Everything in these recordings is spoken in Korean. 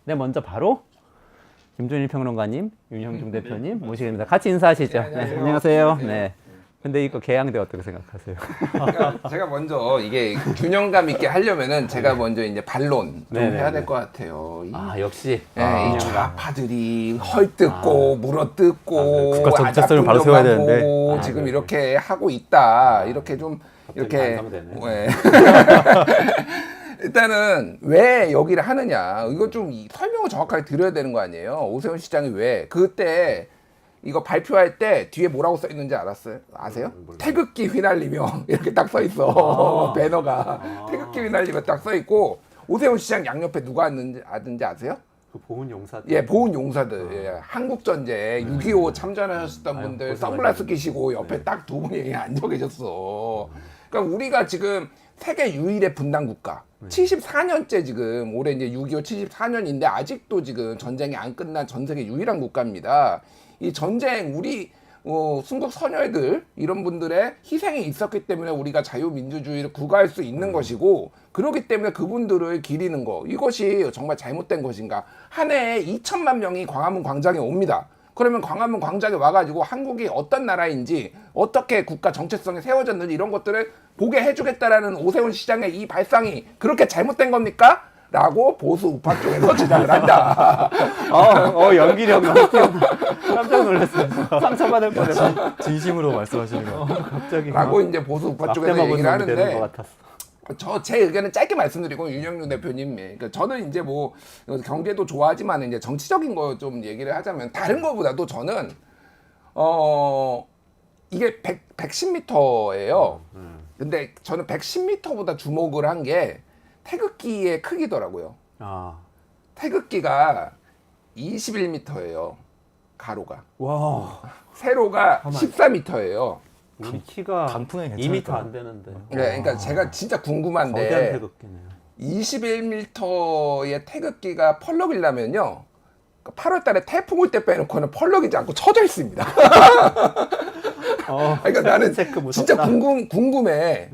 네, 먼저 바로 김준일 평론가님, 윤형중 대표님 모시겠습니다. 같이 인사하시죠. 네, 안녕하세요. 네. 근데 이거 개항대 어떻게 생각하세요? 그러니까 제가 먼저 이게 균형감 있게 하려면은 제가 먼저 이제 반론 좀 네네네. 해야 될 것 같아요. 아, 역시. 네, 이 좌파들이 헐뜯고 물어뜯고 국가 정체성을 바로 세워야 되는데. 보고 지금 이렇게 하고 있다. 이렇게 좀 이렇게 반성되네. 네. 일단은 왜 여기를 하느냐 이거 좀 설명을 정확하게 드려야 되는 거 아니에요. 오세훈 시장이 왜 그때 이거 발표할 때 뒤에 뭐라고 써 있는지 아세요? 태극기 휘날리며 이렇게 딱 써 있어. 배너가 태극기 휘날리며 딱 써 있고 오세훈 시장 양옆에 누가 앉는지 아세요? 그 보훈 용사들. 예, 보훈 용사들. 예, 한국 전쟁 6.25 참전하셨던 분들 고생 선글라스 많이 끼시고 옆에 딱 두 분이 앉아 계셨어. 그러니까 우리가 지금 세계 유일의 분단 국가. 74년째 지금 올해 이제 6.25 74년인데 아직도 지금 전쟁이 안 끝난 전 세계 유일한 국가입니다. 이 전쟁 우리 순국 선열들 이런 분들의 희생이 있었기 때문에 우리가 자유민주주의를 구가할 수 있는 것이고 그렇기 때문에 그분들을 기리는 거 이것이 정말 잘못된 것인가. 한 해에 2천만 명이 광화문 광장에 옵니다. 그러면 광화문 광장에 와가지고 한국이 어떤 나라인지 어떻게 국가 정체성이 세워졌는지 이런 것들을 보게 해주겠다라는 오세훈 시장의 이 발상이 그렇게 잘못된 겁니까? 라고 보수 우파 쪽에서 주장을 한다. 연기력 너무 뛰어나. 깜짝 놀랐어요. 상처받을 뻔했어. 진심으로 말씀하시는 거. 갑자기. 라고 이제 보수 우파 쪽에서 막대 얘기를 먹은 놈이 되는 것 하는데 같았어. 제 의견은 짧게 말씀드리고 윤영준 대표님, 그러니까 저는 이제 뭐 경제도 좋아하지만 이제 정치적인 거 좀 얘기를 하자면 다른 거보다도 저는 이게 110m예요. 근데 저는 110m보다 주목을 한 게 태극기의 크기더라고요. 아, 태극기가 21m예요. 가로가. 와. 세로가 14m예요. 우리 키가 단풍에 2m 괜찮을까? 안 되는데. 네, 그러니까 제가 진짜 거대한 궁금한데 태극기네요. 21m의 태극기가 펄럭이려면요 8월 달에 태풍 올 때 빼놓고는 펄럭이지 않고 쳐져 있습니다. 그러니까 나는 체크 무섭다. 진짜 궁금해.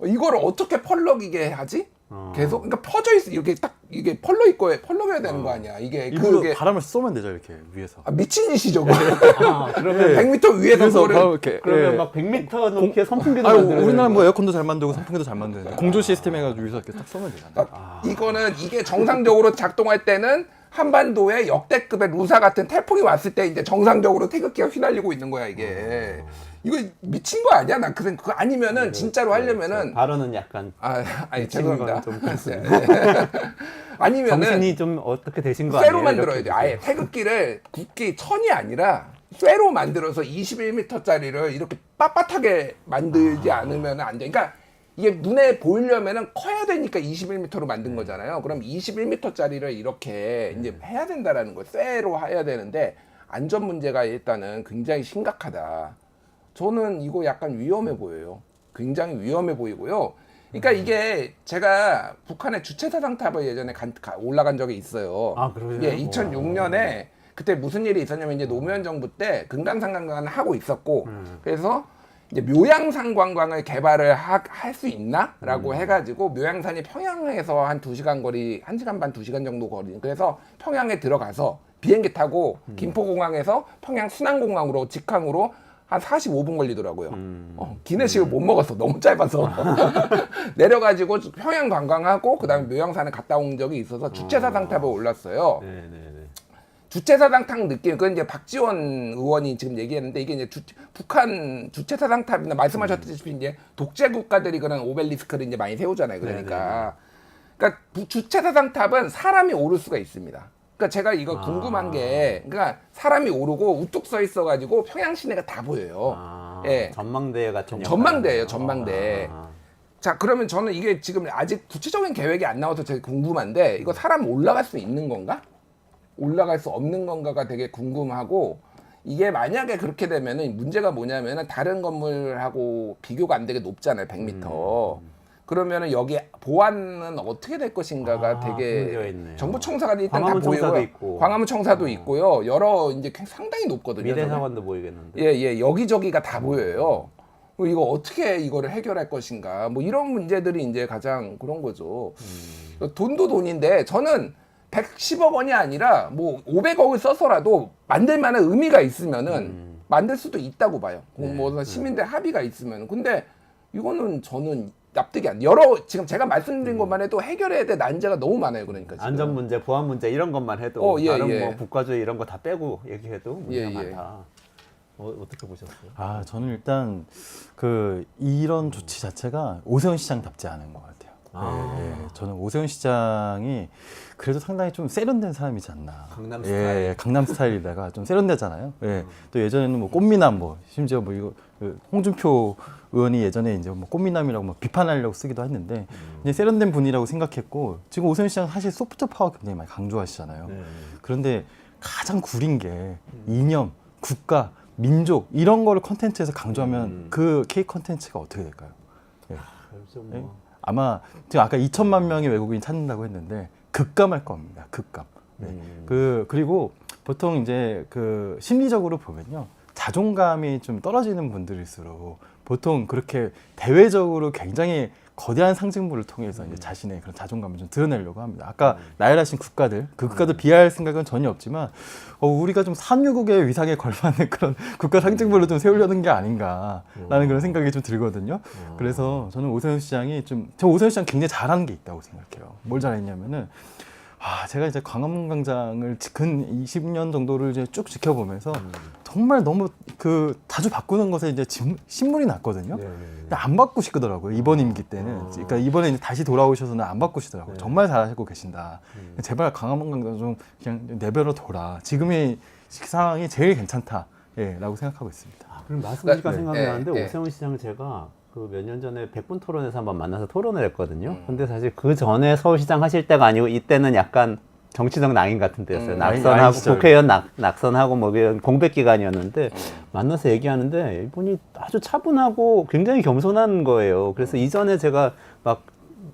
이걸 어떻게 펄럭이게 하지? 계속 그러니까 퍼져 있어. 이렇게 딱 이게 펄럭여야 되는 거 아니야. 이게 일부러 그게 바람을 쏘면 되죠 이렇게 위에서. 미친 짓이죠. 그거. 그러면 100m 위에서 그래서 그거를 바로 이렇게. 그러면 예. 막 100m 높이의 선풍기도 아유 만들어야 우리나라 되는 뭐 거야. 에어컨도 잘 만들고 선풍기도 잘 만드는데 공조 시스템 해가지고 위에서 이렇게 딱 쏘면 되잖아요. 이거는 이게 정상적으로 작동할 때는 한반도에 역대급의 루사 같은 태풍이 왔을 때 이제 정상적으로 태극기가 휘날리고 있는 거야 이게. 이거 미친 거 아니야? 난 그거 아니면은 진짜로 하려면은 발언은 약간 아니 미친 죄송합니다. 거는 좀 그렇습니다. 아니면은 정신이 좀 어떻게 되신 거 아니에요? 쇠로 만들어야 이렇게 돼. 아예 태극기를 국기 천이 아니라 쇠로 만들어서 21m짜리를 이렇게 빳빳하게 만들지 않으면 안 돼. 그러니까 이게 눈에 보이려면은 커야 되니까 21m로 만든 거잖아요. 그럼 21m짜리를 이렇게 이제 해야 된다라는 거예요. 쇠로 해야 되는데 안전 문제가 일단은 굉장히 심각하다. 저는 이거 약간 위험해 보여요. 굉장히 위험해 보이고요. 그러니까 이게 제가 북한의 주체사상탑을 예전에 올라간 적이 있어요. 아, 그래요? 예, 2006년에 그때 무슨 일이 있었냐면 이제 노무현 정부 때 금강산관광을 하고 있었고 그래서 이제 묘양산 관광을 개발을 할 수 있나라고 해가지고 묘양산이 평양에서 한 2시간 거리, 1시간 반, 2시간 정도 거리. 그래서 평양에 들어가서 비행기 타고 김포공항에서 평양 순안공항으로 직항으로 한 45분 걸리더라고요. 기내식을 못 먹었어. 너무 짧아서. 내려가지고 평양 관광하고 그다음에 묘양산에 갔다 온 적이 있어서 주체사상탑에 올랐어요. 네네네. 주체사상탑 느낌, 그건 이제 박지원 의원이 지금 얘기했는데 이게 이제 북한 주체사상탑이나 말씀하셨듯이 이제 독재 국가들이 그런 오벨리스크를 이제 많이 세우잖아요. 그러니까 주체사상탑은 사람이 오를 수가 있습니다. 그러니까 제가 이거 궁금한 게, 그러니까 사람이 오르고 우뚝 서 있어가지고 평양 시내가 다 보여요. 예, 전망대 같은 전망대예요, 전망대. 자, 그러면 저는 이게 지금 아직 구체적인 계획이 안 나와서 되게 궁금한데 이거 사람 올라갈 수 있는 건가? 올라갈 수 없는 건가가 되게 궁금하고 이게 만약에 그렇게 되면은 문제가 뭐냐면은 다른 건물하고 비교가 안 되게 높잖아요, 100m. 그러면은 여기 보안은 어떻게 될 것인가가 되게 정부 청사가 일단 다 광화문 청사도 보이고요. 있고. 광화문 청사도 있고요. 여러 이제 상당히 높거든요. 미래사관도 보이겠는데. 예, 여기저기가 다 보여요. 이거 어떻게 이거를 해결할 것인가. 뭐 이런 문제들이 이제 가장 그런 거죠. 돈도 돈인데 저는 110억 원이 아니라 뭐 500억을 써서라도 만들 만한 의미가 있으면은 만들 수도 있다고 봐요. 뭐 시민들 합의가 있으면. 근데 이거는 저는 납득이 안. 지금 제가 말씀드린 것만 해도 해결해야 될 난제가 너무 많아요. 그러니까 지금. 안전 문제, 보안 문제 이런 것만 해도 예, 다른 예. 뭐 국가주의 이런 거 다 빼고 얘기해도 문제가 예, 예. 많다. 어떻게 보셨어요? 아, 저는 일단 이런 조치 자체가 오세훈 시장답지 않은 것 같아요. 저는 오세훈 시장이 그래도 상당히 좀 세련된 사람이지 않나. 강남 스타일. 강남 스타일에다가 좀 세련되잖아요. 또 예전에는 뭐 꽃미남 심지어 뭐 이거 홍준표 의원이 예전에 이제 뭐 꽃미남이라고 뭐 비판하려고 쓰기도 했는데 이제 세련된 분이라고 생각했고 지금 오세훈 시장 사실 소프트 파워 굉장히 많이 강조하시잖아요. 그런데 가장 구린 게 이념, 국가, 민족 이런 거를 컨텐츠에서 강조하면 그 K 컨텐츠가 어떻게 될까요? 아마 지금 아까 2천만 명의 외국인이 찾는다고 했는데 급감할 겁니다. 급감. 그리고 보통 이제 심리적으로 보면요. 자존감이 좀 떨어지는 분들일수록 보통 그렇게 대외적으로 굉장히 거대한 상징물을 통해서 이제 자신의 그런 자존감을 좀 드러내려고 합니다. 아까 나열하신 국가들, 그 국가들 비하할 생각은 전혀 없지만 우리가 좀 산유국의 위상에 걸맞는 그런 국가 상징물로 좀 세우려는 게 아닌가라는 그런 생각이 좀 들거든요. 그래서 저는 오세훈 시장이 저 오세훈 시장 굉장히 잘한 게 있다고 생각해요. 뭘 잘했냐면은 제가 이제 광화문광장을 근 20년 정도를 이제 쭉 지켜보면서 정말 너무 자주 바꾸는 것에 이제 신물이 났거든요. 근데 안 바꾸시더라고요. 이번 임기 때는. 그러니까 이번에 이제 다시 돌아오셔서는 안 바꾸시더라고요. 정말 잘하고 계신다. 제발 광화문광장 좀 그냥 내버려 둬라. 지금의 상황이 제일 괜찮다. 라고 생각하고 있습니다. 그럼 말씀하니까 네, 생각이 네, 나는데 네. 오세훈 시장을 제가 몇 년 전에 100분 토론에서 한번 만나서 토론을 했거든요. 근데 사실 그 전에 서울시장 하실 때가 아니고 이때는 약간 정치적 낙인 같은 때였어요. 낙선하고 아닌 시절. 국회의원 낙선하고 뭐 이런 공백 기간이었는데 만나서 얘기하는데 이분이 아주 차분하고 굉장히 겸손한 거예요. 그래서 이전에 제가 막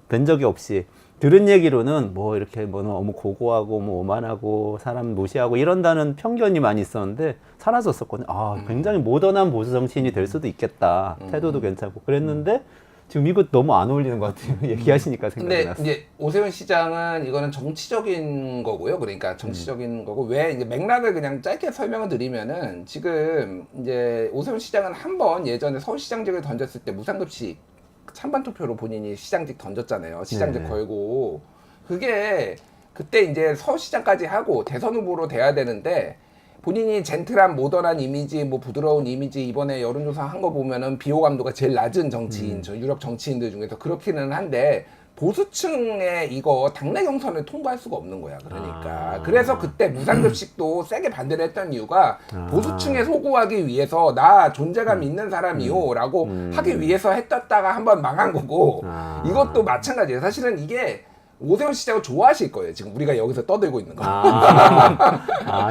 뵌 적이 없이 들은 얘기로는 뭐 이렇게 뭐 너무 고고하고 뭐 오만하고 사람 무시하고 이런다는 편견이 많이 있었는데 사라졌었거든요. 굉장히 모던한 보수 정치인이 될 수도 있겠다. 태도도 괜찮고 그랬는데 지금 이거 너무 안 어울리는 것 같아요. 얘기하시니까 생각이 근데 났어요. 이제 오세훈 시장은 이거는 정치적인 거고요. 그러니까 정치적인 거고 왜 이제 맥락을 그냥 짧게 설명을 드리면은 지금 이제 오세훈 시장은 한번 예전에 서울시장직을 던졌을 때 무상급식 찬반 투표로 본인이 시장직 던졌잖아요. 시장직 네. 걸고 그게 그때 이제 서울시장까지 하고 대선 후보로 돼야 되는데 본인이 젠틀한 모던한 이미지, 뭐 부드러운 이미지 이번에 여론조사 한 거 보면은 비호감도가 제일 낮은 정치인, 저 유럽 정치인들 중에서 그렇기는 한데 보수층의 이거 당내 경선을 통과할 수가 없는 거야. 그러니까 그래서 그때 무상급식도 세게 반대를 했던 이유가 보수층에 소구하기 위해서 나 존재감 있는 사람이요라고 하기 위해서 했다가 한번 망한 거고 이것도 마찬가지예요. 사실은 이게 오세훈 시장을 좋아하실 거예요. 지금 우리가 여기서 떠들고 있는 거.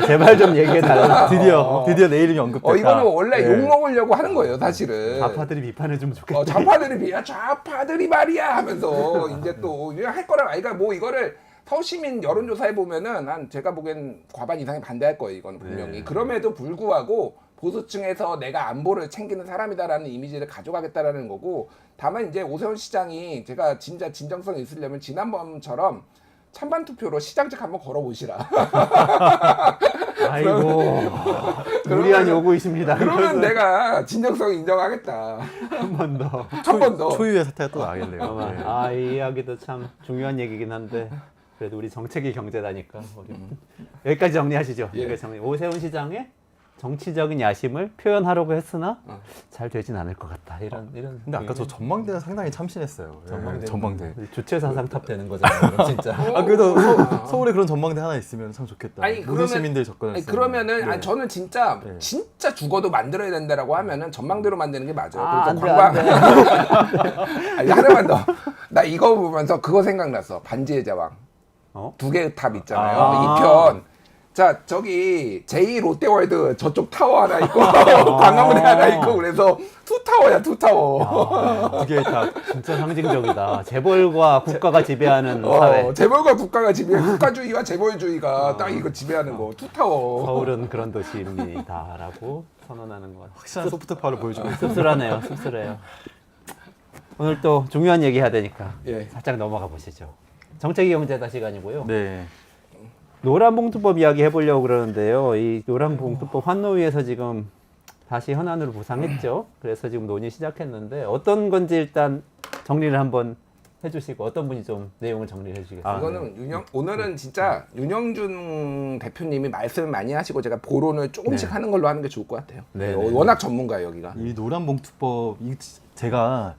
제발 좀 얘기해달라. 드디어 내 이름이 언급됐다. 이거는 원래 욕 먹으려고 하는 거예요, 사실은. 좌파들이 비판해주면 좋겠다. 좌파들이 말이야 하면서 이제 또 할 거랑 아이가 뭐 이거를 서시민 여론조사에 보면은 제가 보기엔 과반 이상이 반대할 거예요, 이건 분명히. 그럼에도 불구하고 보수층에서 내가 안보를 챙기는 사람이다라는 이미지를 가져가겠다라는 거고, 다만 이제 오세훈 시장이 제가 진짜 진정성이 있으려면 지난번처럼 찬반 투표로 시장직 한번 걸어보시라. 아이고 무리한 요구이십니다. 그러면 내가 진정성 인정하겠다. 한 번 더. 한 번 더. 초유의 사태가 또 나겠네요. 이 이야기도 참 중요한 얘기긴 한데 그래도 우리 정책이 경제다니까 여기까지 정리하시죠. 오세훈 시장의 정치적인 야심을 표현하려고 했으나 잘 되진 않을 것 같다. 이런. 근데 아까 저 전망대는 상당히 참신했어요. 전망대. 주체사상 탑 되는 거잖아요, 진짜. 그래도 서울에 그런 전망대 하나 있으면 참 좋겠다. 모든 시민들이 접근할 수 있는. 그러면은 저는 진짜 죽어도 만들어야 된다라고 하면은 전망대로 만드는 게 맞아요. 안 돼. 하나만 더. 나 이거 보면서 그거 생각났어. 반지의 제왕. 2개의 탑 있잖아요. 2편. 자, 저기 제2 롯데월드 저쪽 타워 하나 있고 광화문에 하나 있고 그래서 투타워야, 투타워. 2개의 탑. 진짜 상징적이다. 재벌과 국가가 지배하는 사회. 재벌과 국가가 국가주의와 재벌주의가 딱 이거 지배하는 거. 투타워. 서울은 그런 도시입니다라고 선언하는 것. 확실한 소프트 파워를 보여주고 있어요. 씁쓸하네요. 씁쓸해요. 오늘 또 중요한 얘기 해야 되니까 예. 살짝 넘어가 보시죠. 정책이 경제다 시간이고요. 네. 노란봉투법 이야기 해보려고 그러는데요. 이 노란봉투법 환노위에서 지금 다시 현안으로 부상했죠. 그래서 지금 논의 시작했는데 어떤 건지 일단 정리를 한번 해주시고 어떤 분이 좀 내용을 정리를 해주시겠어요? 이거는 오늘은 진짜 윤영준 대표님이 말씀을 많이 하시고 제가 보론을 조금씩 네. 하는 걸로 하는 게 좋을 것 같아요. 네, 워낙 전문가예요 여기가. 이 노란봉투법 제가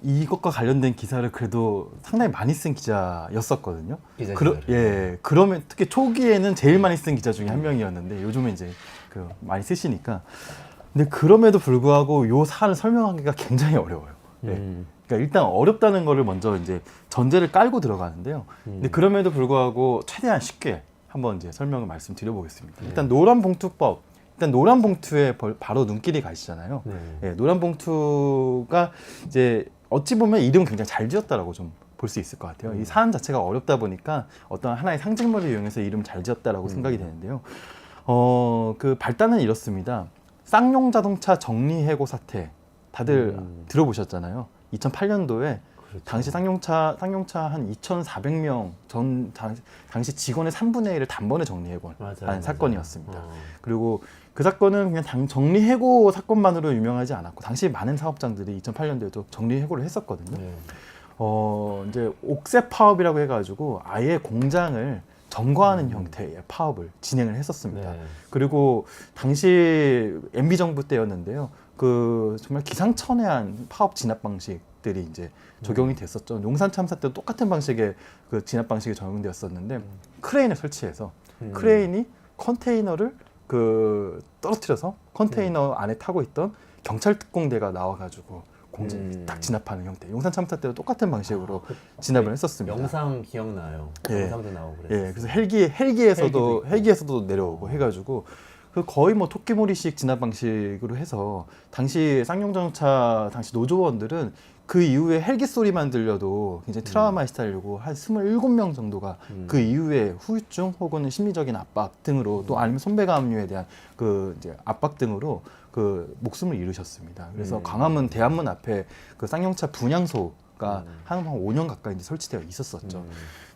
이것과 관련된 기사를 그래도 상당히 많이 쓴 기자였었거든요. 그러면 특히 초기에는 제일 많이 쓴 기자 중에 한 명이었는데 요즘은 이제 많이 쓰시니까. 근데 그럼에도 불구하고 요 사안을 설명하기가 굉장히 어려워요. 그러니까 일단 어렵다는 거를 먼저 이제 전제를 깔고 들어가는데요. 근데 그럼에도 불구하고 최대한 쉽게 한번 이제 설명을 말씀드려보겠습니다. 일단 노란봉투법. 일단 노란 봉투에 바로 눈길이 가시잖아요. 노란 봉투가 이제 어찌 보면 이름은 굉장히 잘 지었다라고 좀 볼 수 있을 것 같아요. 이 사안 자체가 어렵다 보니까 어떤 하나의 상징물을 이용해서 이름 잘 지었다라고 생각이 되는데요. 그 발단은 이렇습니다. 쌍용 자동차 정리해고 사태 다들 들어보셨잖아요. 2008년도에 당시 쌍용차 한 2,400명 당시 직원의 3분의 1을 단번에 정리해고한 사건이었습니다. 그리고 그 사건은 그냥 정리해고 사건만으로 유명하지 않았고 당시 많은 사업장들이 2008년도에도 정리해고를 했었거든요. 이제 옥새 파업이라고 해가지고 아예 공장을 점거하는 형태의 파업을 진행을 했었습니다. 그리고 당시 MB 정부 때였는데요. 정말 기상천외한 파업 진압 방식들이 이제 적용이 됐었죠. 용산 참사 때도 똑같은 방식의 진압 방식이 적용되었었는데 크레인을 설치해서 크레인이 컨테이너를 떨어뜨려서 컨테이너 안에 타고 있던 경찰 특공대가 나와가지고 공장 딱 진압하는 형태. 용산 참사 때도 똑같은 방식으로 진압을 했었습니다. 영상 기억나요. 영상도 나오고 그랬어요. 그래서 헬기에서도 내려오고 해가지고 거의 뭐 토끼몰이식 진압 방식으로 해서 당시 쌍용자동차 당시 노조원들은 그 이후에 헬기 소리만 들려도 굉장히 트라우마에 시달리고 한 27명 정도가 그 이후에 후유증 혹은 심리적인 압박 등으로 또 아니면 손배가압류에 대한 이제 압박 등으로 목숨을 잃으셨습니다. 그래서 광화문 대한문 앞에 쌍용차 분향소가 한 5년 가까이 이제 설치되어 있었었죠.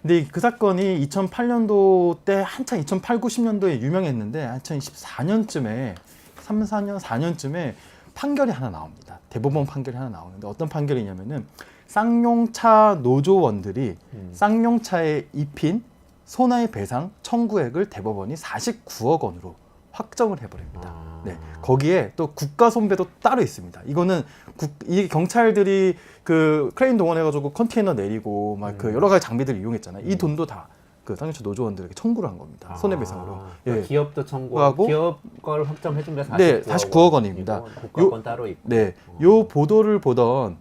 근데 그 사건이 2008년도 때 한창 2008, 90년도에 유명했는데 2014년쯤에 4년쯤에 판결이 하나 나옵니다. 대법원 판결이 하나 나오는데 어떤 판결이냐면은 쌍용차 노조원들이 쌍용차에 입힌 손해배상 청구액을 대법원이 49억 원으로 확정을 해버립니다. 거기에 또 국가 손배도 따로 있습니다. 이거는 이게 경찰들이 크레인 동원해가지고 컨테이너 내리고 막 여러 가지 장비들을 이용했잖아요. 이 돈도 다 쌍용차 노조원들에게 청구를 한 겁니다. 손해배상으로. 그러니까 기업도 청구하고 기업 걸 확정해준 게 49억 원입니다. 국가건 따로 있고. 요 보도를 보던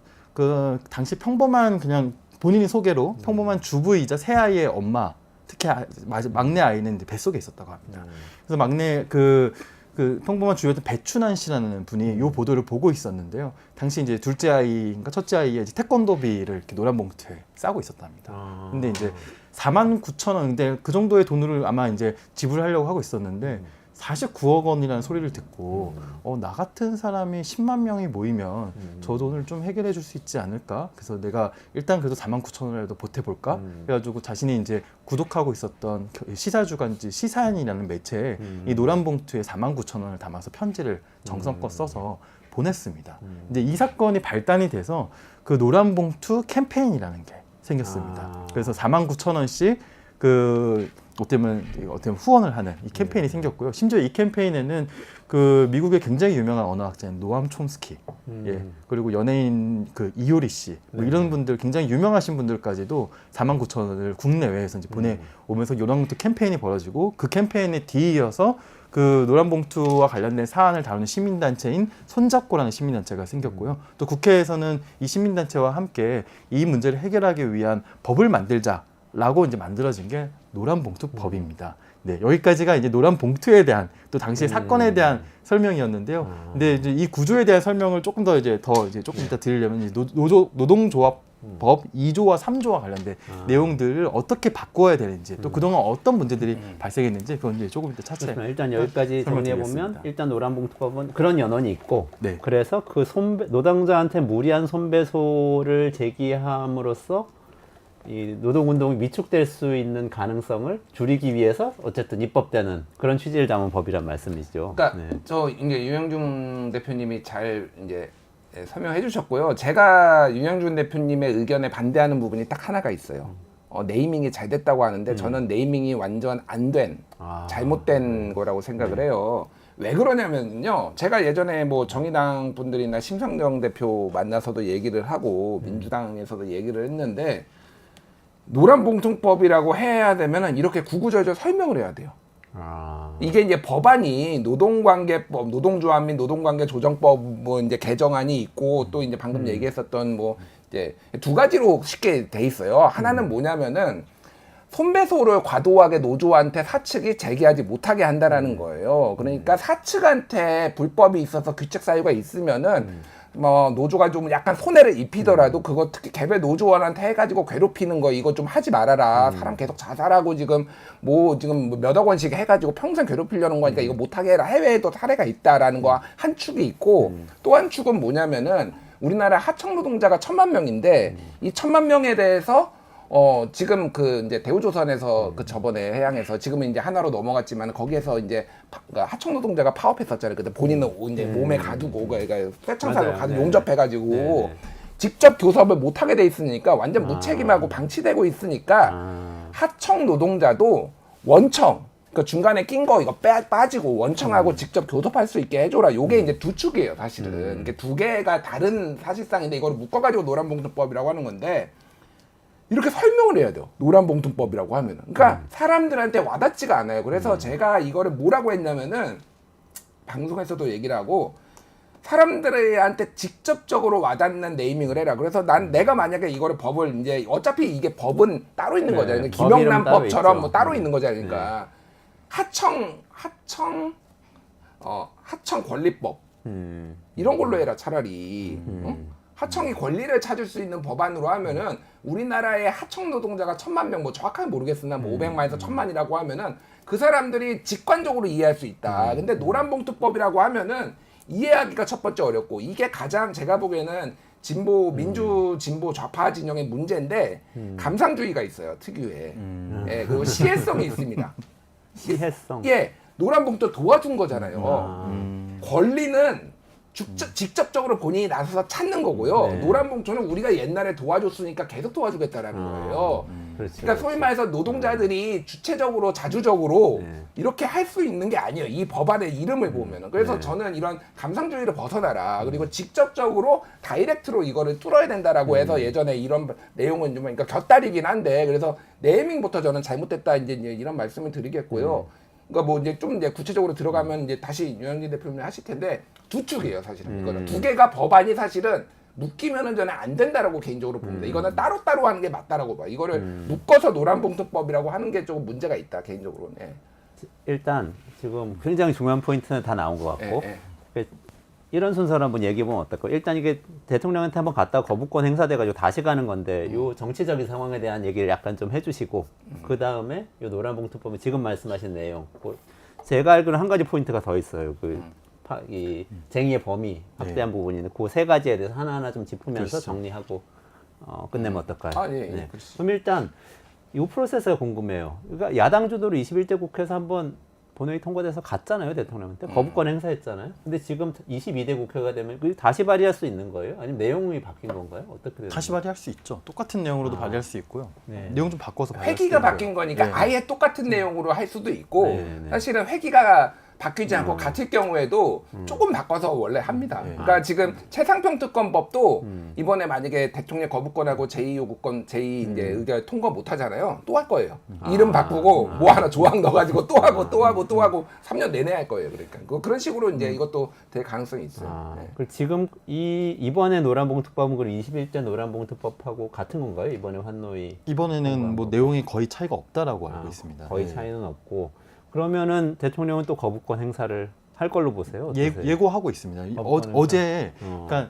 당시 평범한 그냥 본인이 소개로 평범한 주부이자 새 아이의 엄마, 특히 막내 아이는 뱃속에 있었다고 합니다. 그래서 막내 평범한 주부였던 배춘환 씨라는 분이 이 보도를 보고 있었는데요. 당시 이제 둘째 아이인가 첫째 아이의 태권도비를 이렇게 노란 봉투에 싸고 있었답니다. 근데 이제 49,000원, 근데 그 정도의 돈을 아마 이제 지불하려고 하고 있었는데 49억 원이라는 소리를 듣고 나 같은 사람이 10만 명이 모이면 저 돈을 좀 해결해 줄 수 있지 않을까? 그래서 내가 일단 그래도 49,000원이라도 보태볼까? 그래가지고 자신이 이제 구독하고 있었던 시사주간지 시사인이라는 매체에 이 노란 봉투에 49,000원을 담아서 편지를 정성껏 써서 보냈습니다. 이제 이 사건이 발단이 돼서 노란 봉투 캠페인이라는 게 생겼습니다. 그래서 49,000원씩 어떻게 보면 후원을 하는 이 캠페인이 생겼고요. 심지어 이 캠페인에는 미국의 굉장히 유명한 언어학자인 노암 촘스키, 그리고 연예인 이효리 씨, 이런 분들 굉장히 유명하신 분들까지도 49,000원을 국내외에서 이제 보내오면서 노란봉투 캠페인이 벌어지고 그 캠페인에 뒤이어서 노란봉투와 관련된 사안을 다루는 시민단체인 손잡고라는 시민단체가 생겼고요. 또 국회에서는 이 시민단체와 함께 이 문제를 해결하기 위한 법을 만들자라고 이제 만들어진 게 노란봉투법입니다. 여기까지가 이제 노란봉투에 대한 또 당시의 사건에 대한 설명이었는데요. 근데 이제 이 구조에 대한 설명을 조금 더 조금 이따 드리려면 이제 노동조합 법 2조와 3조와 관련된 내용들을 어떻게 바꿔야 되는지 또 그동안 어떤 문제들이 발생했는지 그건 이제 조금 이따 차차 일단 여기까지 정리해보면 일단 노란봉투법은 그런 연원이 있고 그래서 노동자한테 무리한 손배소를 제기함으로써 이 노동운동이 위축될 수 있는 가능성을 줄이기 위해서 어쨌든 입법되는 그런 취지를 담은 법이란 말씀이죠. 그러니까 네. 저 이제 유영준 대표님이 잘 이제 설명해 주셨고요. 제가 유영준 대표님의 의견에 반대하는 부분이 딱 하나가 있어요. 네이밍이 잘 됐다고 하는데 저는 네이밍이 완전 안 된, 잘못된 거라고 생각을 해요. 왜 그러냐면요. 제가 예전에 뭐 정의당 분들이나 심상정 대표 만나서도 얘기를 하고 민주당에서도 얘기를 했는데 노란봉투법이라고 해야 되면은 이렇게 구구절절 설명을 해야 돼요. 이게 이제 법안이 노동관계법, 노동조합 및 노동관계조정법 뭐 이제 개정안이 있고 또 이제 방금 얘기했었던 뭐 이제 두 가지로 쉽게 돼 있어요. 하나는 뭐냐면은 손배소를 과도하게 노조한테 사측이 제기하지 못하게 한다라는 거예요. 그러니까 사측한테 불법이 있어서 규칙 사유가 있으면은 뭐 노조가 좀 약간 손해를 입히더라도 그거 특히 개별 노조원한테 해가지고 괴롭히는 거 이거 좀 하지 말아라. 사람 계속 자살하고 지금 몇억 원씩 해가지고 평생 괴롭히려는 거니까 이거 못하게 해라. 해외에도 사례가 있다라는 거 한 축이 있고 또 한 축은 뭐냐면은 우리나라 하청 노동자가 1,000만 명인데 이 1,000만 명에 대해서 지금 그 이제 대우조선에서 그 저번에 해양에서 지금은 이제 하나로 넘어갔지만 거기에서 이제 그러니까 하청 노동자가 파업했었잖아요. 그때 본인은 이제 몸에 가두고 그러니까 쇠창살로 맞아요. 가두고 네. 용접해가지고 네. 직접 교섭을 못 하게 돼 있으니까 완전 무책임하고 방치되고 있으니까 하청 노동자도 원청 그 중간에 낀 거 이거 빠지고 원청하고 직접 교섭할 수 있게 해줘라. 요게 이제 두 축이에요, 사실은. 이게 두 개가 다른 사실상인데 이걸 묶어가지고 노란봉투법이라고 하는 건데. 이렇게 설명을 해야 돼요. 노란봉투법이라고 하면은. 그러니까 사람들한테 와닿지가 않아요. 그래서 제가 이거를 뭐라고 했냐면은 방송에서도 얘기를 하고 사람들한테 직접적으로 와닿는 네이밍을 해라. 그래서 내가 만약에 이거를 법을 이제 어차피 이게 법은 따로 있는 네, 거잖아요. 법 이름 따로 김영란법처럼 있죠. 뭐 따로 있는 거잖아요. 그러니까 하청 권리법 이런 걸로 해라 차라리. 하청이 권리를 찾을 수 있는 법안으로 하면은 우리나라의 하청 노동자가 1,000만 명, 뭐 정확하게 모르겠으나 뭐 500만에서 1,000만이라고 하면은 그 사람들이 직관적으로 이해할 수 있다. 근데 노란봉투법이라고 하면은 이해하기가 첫 번째 어렵고 이게 가장 제가 보기에는 민주 진보 좌파 진영의 문제인데 감상주의가 있어요 특유의. 예, 그리고 시혜성이 있습니다. 시혜성. 예, 노란봉투 도와준 거잖아요. 권리는 직접적으로 본인이 나서서 찾는 거고요. 네. 노란봉투는 우리가 옛날에 도와줬으니까 계속 도와주겠다라는 거예요. 그렇지, 그러니까 소위 말해서 노동자들이 주체적으로 자주적으로 네. 이렇게 할 수 있는 게 아니에요. 이 법안의 이름을 보면은. 그래서 네. 저는 이런 감상주의를 벗어나라. 그리고 직접적으로 다이렉트로 이거를 뚫어야 된다라고 해서 예전에 이런 내용은 좀 그러니까 곁다리긴 한데 그래서 네이밍부터 저는 잘못됐다 이제 이런 말씀을 드리겠고요. 그러니까 뭐 이제 좀 이제 구체적으로 들어가면 이제 다시 유영진 대표님이 하실 텐데 두 축이에요 사실은. 이거는 두 개가 법안이 사실은 묶이면은 저는 안 된다라고 개인적으로 봅니다. 이거는 따로따로 하는 게 맞다라고 봐. 이거를 묶어서 노란봉투법이라고 하는 게 조금 문제가 있다 개인적으로는. 예. 일단 지금 굉장히 중요한 포인트는 다 나온 것 같고 예. 그러니까 이런 순서로 한번 얘기해 보면 어떨까요? 일단 이게 대통령한테 한번 갔다 거부권 행사돼가지고 다시 가는 건데 요 정치적인 상황에 대한 얘기를 약간 좀 해주시고 그 다음에 요 노란봉투법에 지금 말씀하신 내용 제가 알기로는 한 가지 포인트가 더 있어요. 이 쟁의의 범위 확대한 부분이 있는 그 세 가지에 대해서 하나하나 좀 짚으면서 그렇죠. 정리하고 끝내면 어떨까요? 예, 네. 그렇죠. 그럼 일단 이 프로세스가 궁금해요. 그러니까 야당 주도로 21대 국회에서 한번 본회의 통과돼서 갔잖아요, 대통령한테. 거부권 행사했잖아요. 근데 지금 22대 국회가 되면 그게 다시 발의할 수 있는 거예요? 아니면 내용이 바뀐 건가요? 어떻게 되는 다시 거예요? 발의할 수 있죠. 똑같은 내용으로도 발의할 수 있고요. 네. 내용 좀 바꿔서 발의할 수도 회기가 있고요. 바뀐 거니까 네. 아예 똑같은 내용으로 할 수도 있고 네. 사실은 회기가 바뀌지 않고 같을 경우에도 조금 바꿔서 원래 합니다. 네. 그러니까 지금 최상평 특검법도 이번에 만약에 대통령 거부권하고 제2요구권 제2 이제 의결 통과 못 하잖아요. 또 할 거예요. 이름 바꾸고 뭐 하나 조항 넣어가지고 또 하고 또 하고 또 하고 3년 내내 할 거예요. 그러니까 그런 식으로 이제 이것도 될 가능성이 있어요. 네. 그리고 지금 이번에 노란봉투법은 그리고 21대 노란봉투법하고 같은 건가요? 이번에 환노위 이번에는 뭐 내용이 거의 차이가 없다라고 알고 있습니다. 거의 네. 차이는 없고 그러면은 대통령은 또 거부권 행사를 할 걸로 보세요? 어떠세요? 예고하고 있습니다. 거부권 어제 그러니까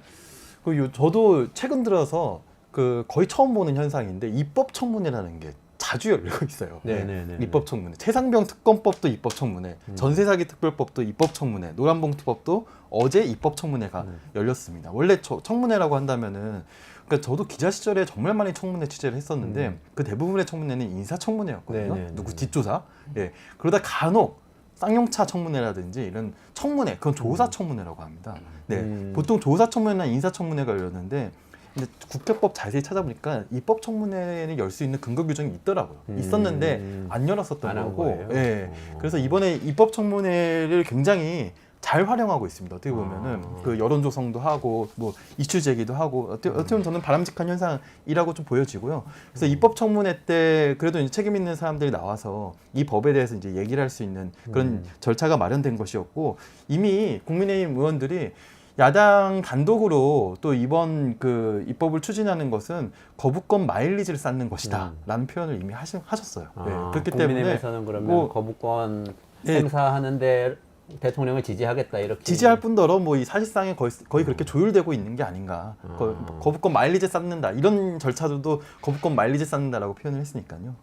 저도 최근 들어서 거의 처음 보는 현상인데 입법 청문회라는 게 자주 열리고 있어요. 네네네. 입법 청문회. 최상병 특검법도 입법 청문회, 전세사기 특별법도 입법 청문회, 노란봉투법도 어제 입법 청문회가 열렸습니다. 원래 청문회라고 한다면은 그러니까 저도 기자 시절에 정말 많이 청문회 취재를 했었는데 그 대부분의 청문회는 인사청문회였거든요. 네네네. 누구 뒷조사. 예. 그러다 간혹 쌍용차 청문회라든지 이런 청문회, 그건 조사 청문회라고 합니다. 네. 보통 조사 청문회나 인사 청문회가 열렸는데 근데 국회법 자세히 찾아보니까 입법 청문회는 열 수 있는 근거 규정이 있더라고요. 있었는데 안 열었었던 안한 거고. 거예요? 예. 그래서 이번에 입법 청문회를 굉장히 잘 활용하고 있습니다. 어떻게 보면은 그 여론 조성도 하고 뭐 이슈 제기도 하고 어떻게 보면 저는 바람직한 현상이라고 좀 보여지고요. 그래서 입법 청문회 때 그래도 이제 책임 있는 사람들이 나와서 이 법에 대해서 이제 얘기를 할 수 있는 그런 절차가 마련된 것이었고 이미 국민의힘 의원들이 야당 단독으로 또 이번 그 입법을 추진하는 것은 거부권 마일리지를 쌓는 것이다라는 표현을 이미 하셨어요. 네. 그렇기 때문에 국민의힘에서는 그러면 뭐, 거부권 예. 행사하는데 대통령을 지지하겠다 이렇게 지지할 뿐더러 뭐 이 사실상에 거의 그렇게 조율되고 있는 게 아닌가. 거부권 마일리지 쌓는다 이런 절차들도 거부권 마일리지 쌓는다라고 표현을 했으니까요.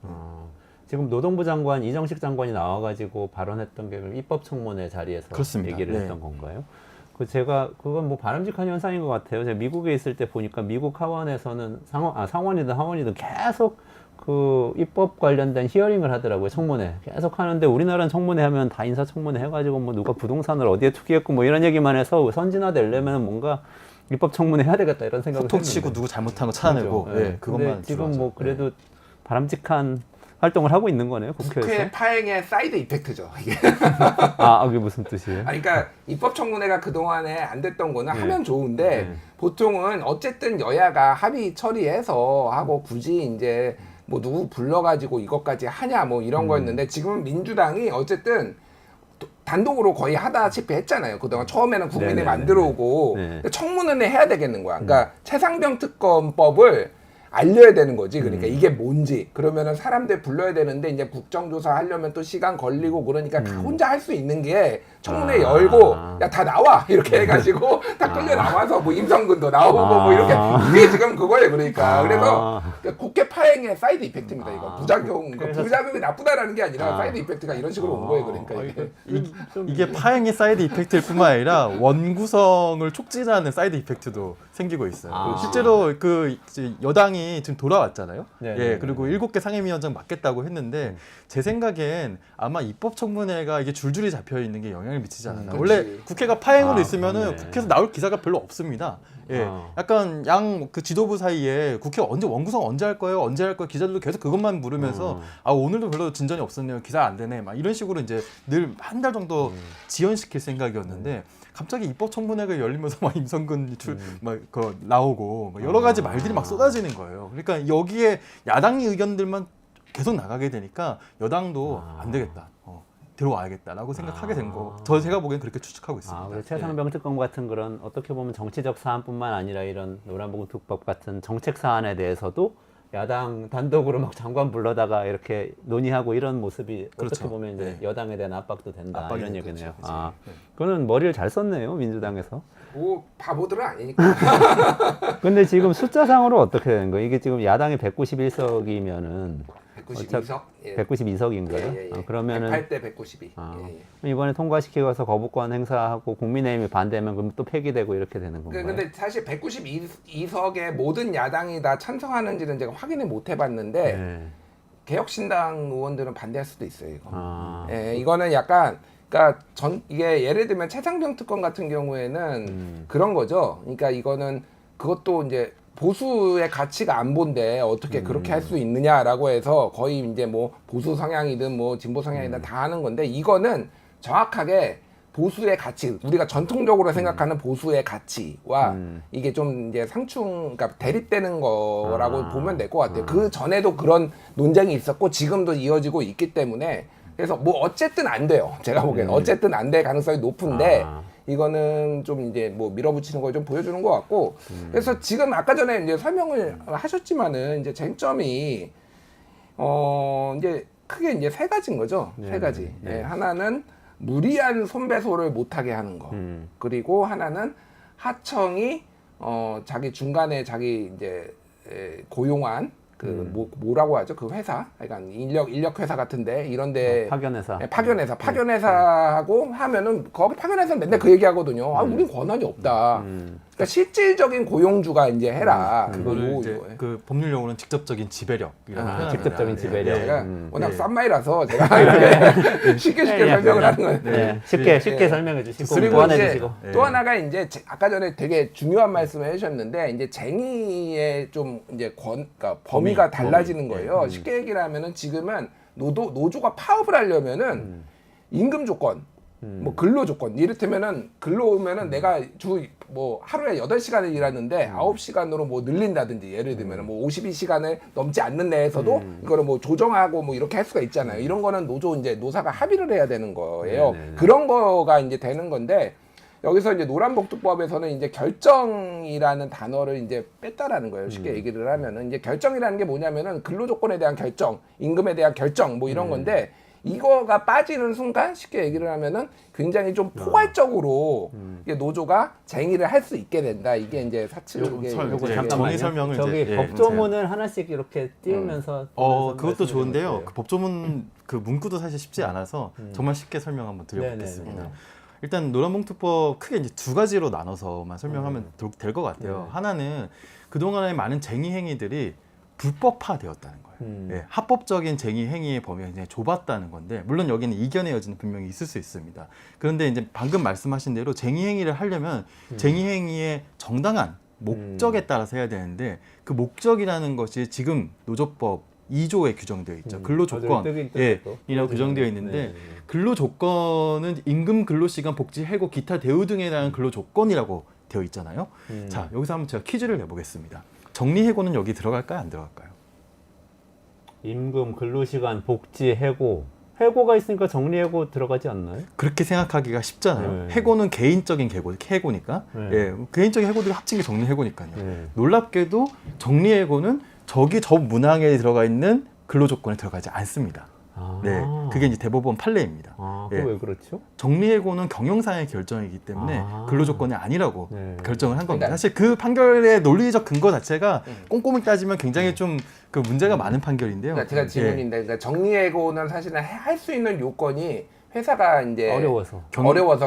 지금 노동부 장관 이정식 장관이 나와가지고 발언했던 게 입법 청문회 자리에서 그렇습니다. 얘기를 네. 했던 건가요? 그건 뭐 바람직한 현상인 것 같아요. 제가 미국에 있을 때 보니까 미국 하원에서는 상원이든 하원이든 계속 그 입법 관련된 히어링을 하더라고요. 청문회 계속 하는데 우리나라는 청문회 하면 다 인사청문회 해가지고 뭐 누가 부동산을 어디에 투기했고 뭐 이런 얘기만 해서 선진화되려면 뭔가 입법 청문회 해야 되겠다 이런 생각을 소통치고 했는데. 누구 잘못한 거 찾아내고 그렇죠. 네, 그것만 근데 지금 주로 뭐 하죠. 그래도 바람직한 활동을 하고 있는 거네요. 국회에서. 국회 파행의 사이드 이펙트죠. 이게. 그게 무슨 뜻이에요? 그러니까 입법 청문회가 그동안에 안 됐던 거는 하면 좋은데 보통은 어쨌든 여야가 합의 처리해서 하고 굳이 이제 뭐 누구 불러가지고 이것까지 하냐 뭐 이런 거였는데 지금은 민주당이 어쨌든 단독으로 거의 하다시피 했잖아요. 그동안 처음에는 국민이 네네네. 만들어 오고 네. 청문회는 해야 되겠는 거야. 그러니까 최상병 특검법을 알려야 되는 거지. 그러니까 이게 뭔지. 그러면은 사람들 불러야 되는데 이제 국정조사 하려면 또 시간 걸리고 그러니까 다 혼자 할 수 있는 게 청문회 열고 야 다 나와 이렇게 해가지고 다 끌려 나와서 뭐 임성근도 나오고 뭐 이렇게 이게 지금 그거예요. 그러니까 그래서 국회 파행의 사이드 이펙트입니다. 이거 부작용 부작용이 나쁘다라는 게 아니라 사이드 이펙트가 이런 식으로 온 거예요. 그러니까 이게. 이게 파행의 사이드 이펙트일 뿐만 아니라 원구성을 촉진하는 사이드 이펙트도 생기고 있어요. 실제로 그 이제 여당이 지금 돌아왔잖아요. 네, 예, 네, 그리고 7개 상임위원장 맡겠다고 했는데 제 생각엔 아마 입법청문회가 이게 줄줄이 잡혀 있는 게 영향을 미치지 않았나. 원래 국회가 파행으로 있으면은 그렇네. 국회에서 나올 기사가 별로 없습니다. 예, 약간 양 그 지도부 사이에 국회 원구성 언제 할 거예요? 언제 할 거예요? 기자들도 계속 그것만 물으면서 오늘도 별로 진전이 없었네요. 기사 안 되네. 막 이런 식으로 이제 늘 한 달 정도 지연시킬 생각이었는데 갑자기 입법청문회가 열리면서 막 임성근 막그 나오고 막 여러 가지 말들이 막 쏟아지는 거예요. 그러니까 여기에 야당의 의견들만 계속 나가게 되니까 여당도 안 되겠다. 들어와야겠다라고 생각하게 된 거. 제가 보기엔 그렇게 추측하고 있습니다. 그리고 최상병 특검 같은 그런 어떻게 보면 정치적 사안뿐만 아니라 이런 노란봉투 특법 같은 정책 사안에 대해서도 야당 단독으로 막 장관 불러다가 이렇게 논의하고 이런 모습이 그렇죠. 어떻게 보면 이제 여당에 대한 압박도 된다 압박이 이런 되죠. 얘기네요. 그렇죠. 그거는 머리를 잘 썼네요 민주당에서. 뭐 바보들은 아니니까. 근데 지금 숫자상으로 어떻게 되는 거예요? 이게 지금 야당이 191석이면은 192석. 192석인가요? 그러면은 108대 192. 이번에 통과시키고서 거부권 행사하고 국민의힘이 반대하면 그럼 또 폐기되고 이렇게 되는 건가요? 근데 사실 192석의 모든 야당이 다 찬성하는지는 제가 확인을 못 해봤는데 네. 개혁신당 의원들은 반대할 수도 있어요. 이거. 아. 이거는 약간 그러니까 이게 예를 들면 최상병 특검 같은 경우에는 그런 거죠. 그러니까 이거는 그것도 이제 보수의 가치가 안 본데 어떻게 그렇게 할 수 있느냐라고 해서 거의 이제 뭐 보수 성향이든 뭐 진보 성향이든 다 하는 건데 이거는 정확하게 보수의 가치, 우리가 전통적으로 생각하는 보수의 가치와 이게 좀 이제 그러니까 대립되는 거라고 보면 될 것 같아요. 그 전에도 그런 논쟁이 있었고 지금도 이어지고 있기 때문에 그래서 뭐 어쨌든 안 돼요. 제가 보기엔 어쨌든 안 될 가능성이 높은데 이거는 좀 이제 뭐 밀어붙이는 걸 좀 보여주는 것 같고 그래서 지금 아까 전에 이제 설명을 하셨지만은 이제 쟁점이 이제 크게 이제 세 가지인 거죠. 세 가지. 네. 하나는 무리한 손배소를 못하게 하는 거. 그리고 하나는 하청이 자기 중간에 자기 이제 고용한 뭐라고 하죠? 그 회사, 그러니까 인력 회사 같은데 이런데 파견회사. 파견회사하고 하면은 거기 파견회사는 맨날 그 얘기하거든요. 우린 권한이 없다. 그러니까 실질적인 고용주가 이제 해라. 그거를 이제 그거고. 그 법률 용어는 직접적인 지배력이라고 표현합니다. 직접적인 지배력. 제가 워낙 네. 싼 말이라서 제가 이렇게 쉽게 설명을 하는 거예요. 네, 쉽게 설명해 주시고 그리고 보완해 이제 주시고. 또 하나가 이제 아까 전에 되게 중요한 말씀을 해주셨는데 이제 쟁의의 좀 이제 그러니까 범위가 달라지는 거예요. 쉽게 얘기를 하면은 지금은 노조가 파업을 하려면은 임금 조건, 뭐 근로 조건 이를테면은 근로 오면은 내가 뭐 하루에 8시간을 일하는데 9시간으로 뭐 늘린다든지 예를 들면은 뭐 52시간을 넘지 않는 내에서도 이거를 뭐 조정하고 뭐 이렇게 할 수가 있잖아요. 이런 거는 노사가 합의를 해야 되는 거예요. 그런 거가 이제 되는 건데 여기서 이제 노란복지법에서는 이제 결정이라는 단어를 이제 뺐다라는 거예요. 쉽게 얘기를 하면은 이제 결정이라는 게 뭐냐면은 근로 조건에 대한 결정, 임금에 대한 결정 뭐 이런 건데 이거가 빠지는 순간 쉽게 얘기를 하면은 굉장히 좀 포괄적으로 이게 노조가 쟁의를 할 수 있게 된다. 이게 이제 요거 요거 예, 잠깐만요. 정의 설명을 저기 이제, 예, 법조문을 하나씩 이렇게 띄우면서 그것도 말씀해 좋은데요. 주세요. 그 법조문 그 문구도 사실 쉽지 않아서 정말 쉽게 설명 한번 드려보겠습니다. 네네네. 일단 노란봉투법 크게 이제 두 가지로 나눠서만 설명하면 될 것 같아요. 네. 하나는 그동안의 많은 쟁의 행위들이 불법화되었다는 거예요. 예, 합법적인 쟁의 행위의 범위가 굉장히 좁았다는 건데 물론 여기는 이견의 여지는 분명히 있을 수 있습니다. 그런데 이제 방금 말씀하신 대로 쟁의 행위를 하려면 쟁의 행위의 정당한 목적에 따라서 해야 되는데 그 목적이라는 것이 지금 노조법 2조에 규정되어 있죠. 근로조건 이라고 규정되어 있는데 근로조건은 임금, 근로시간, 복지, 해고, 기타 대우 등에 대한 근로조건이라고 되어 있잖아요. 자, 여기서 한번 제가 퀴즈를 내보겠습니다. 정리해고는 여기 들어갈까요? 안 들어갈까요? 임금, 근로시간, 복지, 해고가 있으니까 정리해고 들어가지 않나요? 그렇게 생각하기가 쉽잖아요. 네. 해고는 개인적인 해고니까. 네. 예, 개인적인 해고들이 합친 게 정리해고니까요. 네. 놀랍게도 정리해고는 저 문항에 들어가 있는 근로조건에 들어가지 않습니다. 아. 네, 그게 이제 대법원 판례입니다. 아, 예. 그거 왜 그렇죠? 정리해고는 경영상의 결정이기 때문에 아. 근로조건이 아니라고 네. 결정을 한 겁니다. 그러니까- 사실 그 판결의 논리적 근거 자체가 꼼꼼히 따지면 굉장히 좀 그 문제가 많은 판결인데요. 그러니까 제가 질문인데 그러니까 정리해고는 사실은 할 수 있는 요건이 회사가 이제 어려워서.